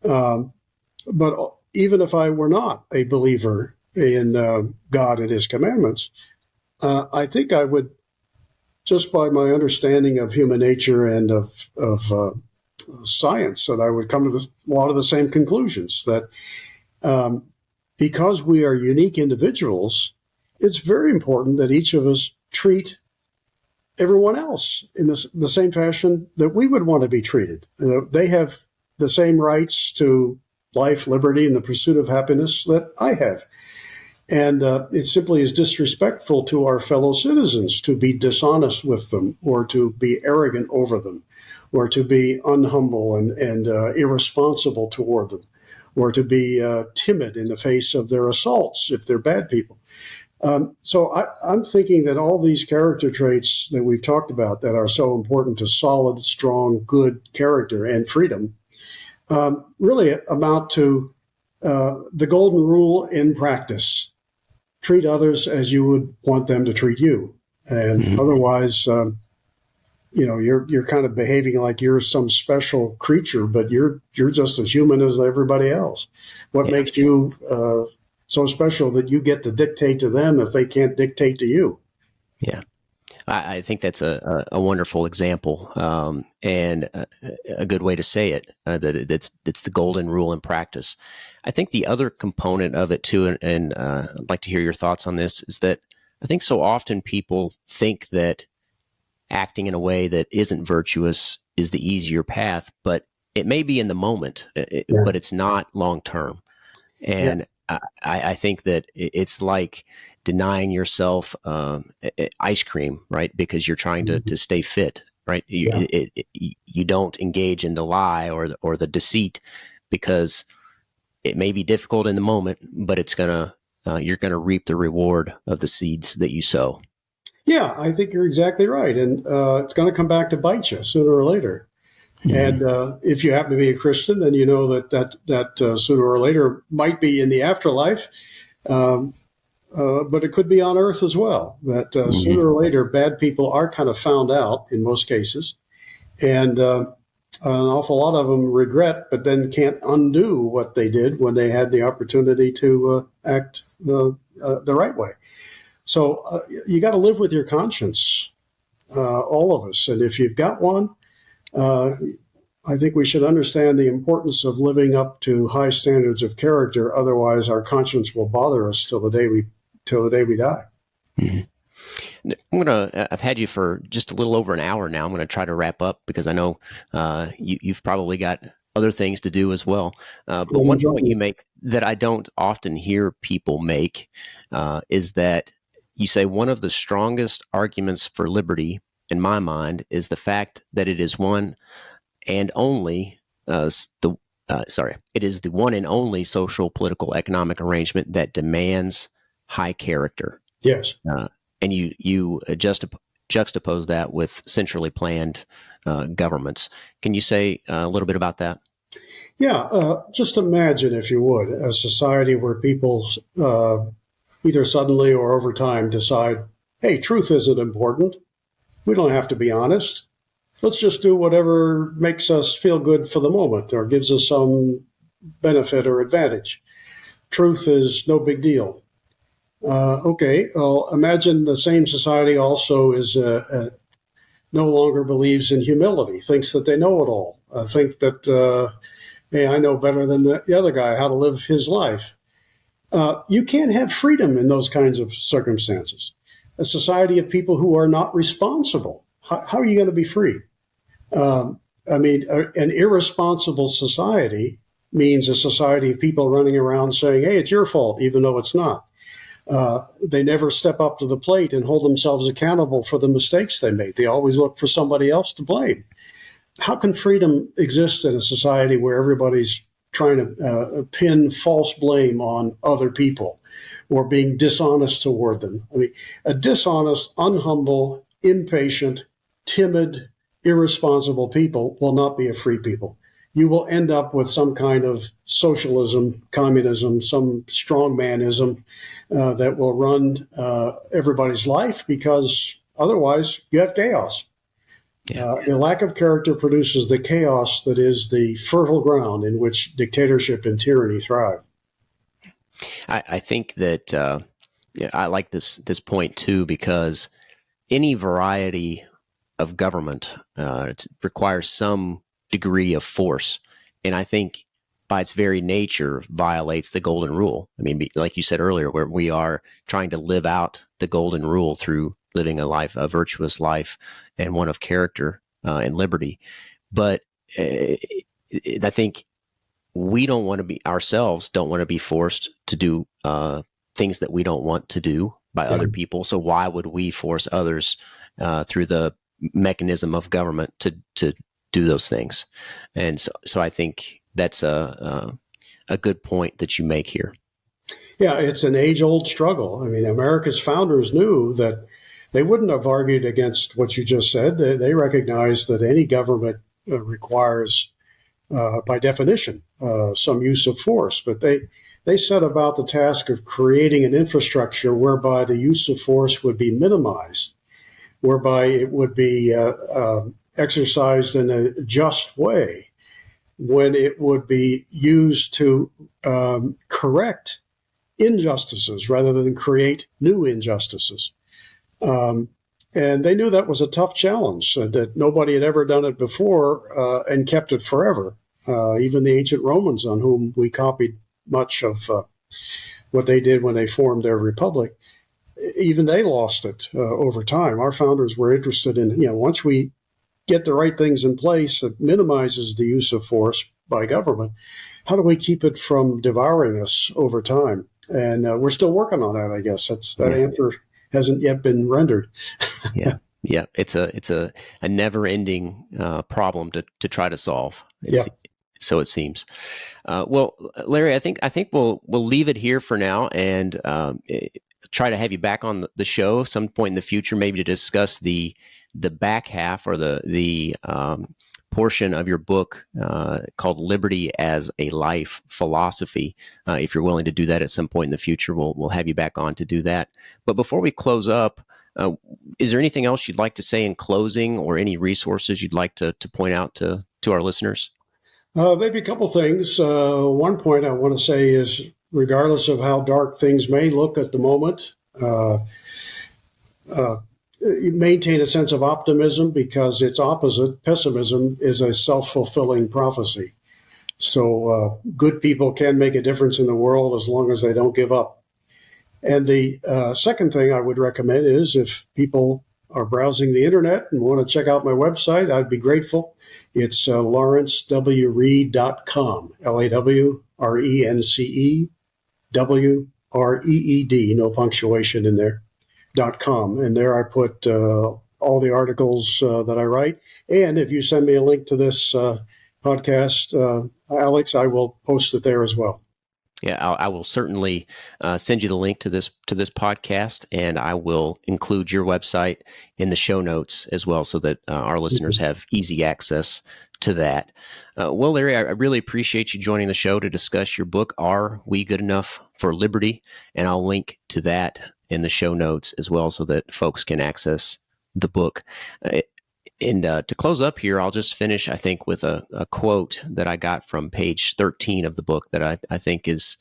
But even if I were not a believer in God and His commandments, I think I would, just by my understanding of human nature and of science, and I would come to a lot of the same conclusions that because we are unique individuals, it's very important that each of us treat everyone else in the same fashion that we would want to be treated. They have the same rights to life, liberty, and the pursuit of happiness that I have. And it simply is disrespectful to our fellow citizens to be dishonest with them, or to be arrogant over them, or to be unhumble and irresponsible toward them, or to be timid in the face of their assaults if they're bad people. So I'm thinking that all these character traits that we've talked about that are so important to solid, strong, good character and freedom really amount to the golden rule in practice. Treat others as you would want them to treat you. And otherwise, you're kind of behaving like you're some special creature, but you're just as human as everybody else. What makes you so special that you get to dictate to them if they can't dictate to you? Yeah. I think that's a wonderful example, and a good way to say it, that it's the golden rule in practice. I think the other component of it too, and I'd like to hear your thoughts on this, is that I think so often people think that acting in a way that isn't virtuous is the easier path, but it may be in the moment, but it's not long term. And I think that it's like denying yourself ice cream, right? Because you're trying to stay fit, right? You don't engage in the lie or the deceit, because it may be difficult in the moment, but you're gonna reap the reward of the seeds that you sow. Yeah, I think you're exactly right, and it's going to come back to bite you sooner or later. And if you happen to be a Christian, then you know that sooner or later might be in the afterlife, but it could be on earth as well. That sooner or later, bad people are kind of found out in most cases, and an awful lot of them regret, but then can't undo what they did when they had the opportunity to act the right way. So you got to live with your conscience, all of us. And if you've got one, I think we should understand the importance of living up to high standards of character. Otherwise, our conscience will bother us till the day we die. I've had you for just a little over an hour now. I'm going to try to wrap up because I know you've probably got other things to do as well. But one point you make that I don't often hear people make is that you say one of the strongest arguments for liberty, in my mind, is the fact that it is one and only it is the one and only social, political, economic arrangement that demands high character. Yes. And you juxtapose that with centrally planned governments. Can you say a little bit about that? Yeah. Just imagine, if you would, a society where people either suddenly or over time decide, hey, truth isn't important. We don't have to be honest. Let's just do whatever makes us feel good for the moment or gives us some benefit or advantage. Truth is no big deal. Okay, well, imagine the same society also is no longer believes in humility, thinks that they know it all, think that, hey, I know better than the other guy how to live his life. You can't have freedom in those kinds of circumstances. A society of people who are not responsible. How are you going to be free? An irresponsible society means a society of people running around saying, hey, it's your fault, even though it's not. They never step up to the plate and hold themselves accountable for the mistakes they made. They always look for somebody else to blame. How can freedom exist in a society where everybody's trying to pin false blame on other people or being dishonest toward them? I mean, a dishonest, unhumble, impatient, timid, irresponsible people will not be a free people. You will end up with some kind of socialism, communism, some strongmanism that will run everybody's life, because otherwise you have chaos. The lack of character produces the chaos that is the fertile ground in which dictatorship and tyranny thrive. I think that I like this point too, because any variety of government it requires some degree of force. And I think by its very nature violates the golden rule. I mean, like you said earlier, where we are trying to live out the golden rule through living a virtuous life and one of character and liberty. But I think we don't want to be forced to do things that we don't want to do by other people. So why would we force others through the mechanism of government to do those things? And so I think that's a good point that you make here. Yeah, it's an age-old struggle. I mean, America's founders knew that they wouldn't have argued against what you just said. They recognized that any government requires, by definition, some use of force. But they set about the task of creating an infrastructure whereby the use of force would be minimized, whereby it would be exercised in a just way, when it would be used to correct injustices rather than create new injustices. And they knew that was a tough challenge, that nobody had ever done it before and kept it forever. Even the ancient Romans, on whom we copied much of what they did when they formed their republic, even they lost it over time. Our founders were interested in, once we get the right things in place that minimizes the use of force by government, how do we keep it from devouring us over time? And we're still working on that, I guess. That answer hasn't yet been rendered. Yeah. It's a never-ending problem to try to solve. So it seems. Well, Larry, I think we'll leave it here for now, and try to have you back on the show some point in the future, maybe to discuss the back half or the portion of your book called Liberty as a Life Philosophy. If you're willing to do that at some point in the future, we'll have you back on to do that. But before we close up, is there anything else you'd like to say in closing, or any resources you'd like to point out to our listeners? Maybe a couple things. One point I want to say is, regardless of how dark things may look at the moment, maintain a sense of optimism, because its opposite, pessimism, is a self-fulfilling prophecy. So good people can make a difference in the world as long as they don't give up. And the second thing I would recommend is, if people are browsing the internet and want to check out my website, I'd be grateful. It's lawrencewreed.com, LawrenceWreed, no punctuation in there, .com. And there I put all the articles that I write. And if you send me a link to this podcast, Alex, I will post it there as well. Yeah, I will certainly send you the link to this podcast, and I will include your website in the show notes as well, so that our listeners have easy access to that. Well, Larry, I really appreciate you joining the show to discuss your book, Are We Good Enough for Liberty? And I'll link to that in the show notes as well, so that folks can access the book. And to close up here, I'll just finish, I think, with a quote that I got from page 13 of the book that I think is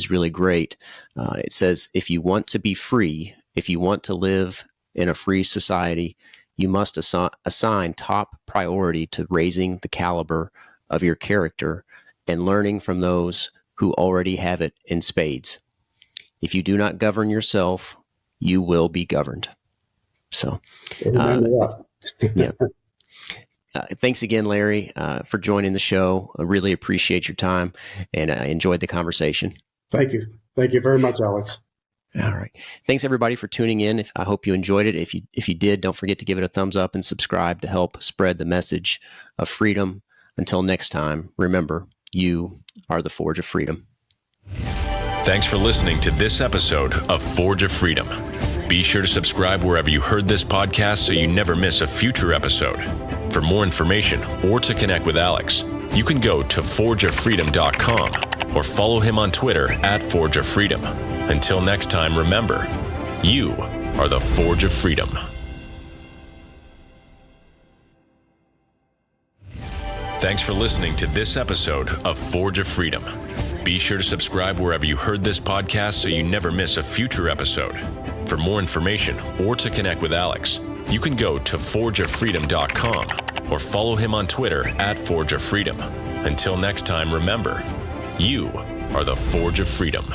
really great. It says, "If you want to be free, if you want to live in a free society, you must assign top priority to raising the caliber of your character and learning from those who already have it in spades. If you do not govern yourself, you will be governed." So, yeah. Thanks again, Larry, for joining the show. I really appreciate your time, and I enjoyed the conversation. Thank you. Thank you very much, Alex. All right. Thanks, everybody, for tuning in. I hope you enjoyed it. If you did, don't forget to give it a thumbs up and subscribe to help spread the message of freedom. Until next time, remember, you are the Forge of Freedom. Thanks for listening to this episode of Forge of Freedom. Be sure to subscribe wherever you heard this podcast so you never miss a future episode. For more information or to connect with Alex, you can go to forgeoffreedom.com or follow him on Twitter @ForgeOfFreedom. Until next time, remember, you are the Forge of Freedom. Thanks for listening to this episode of Forge of Freedom. Be sure to subscribe wherever you heard this podcast so you never miss a future episode. For more information or to connect with Alex, you can go to forgeoffreedom.com or follow him on Twitter at Forge of Freedom. Until next time, remember, you are the Forge of Freedom.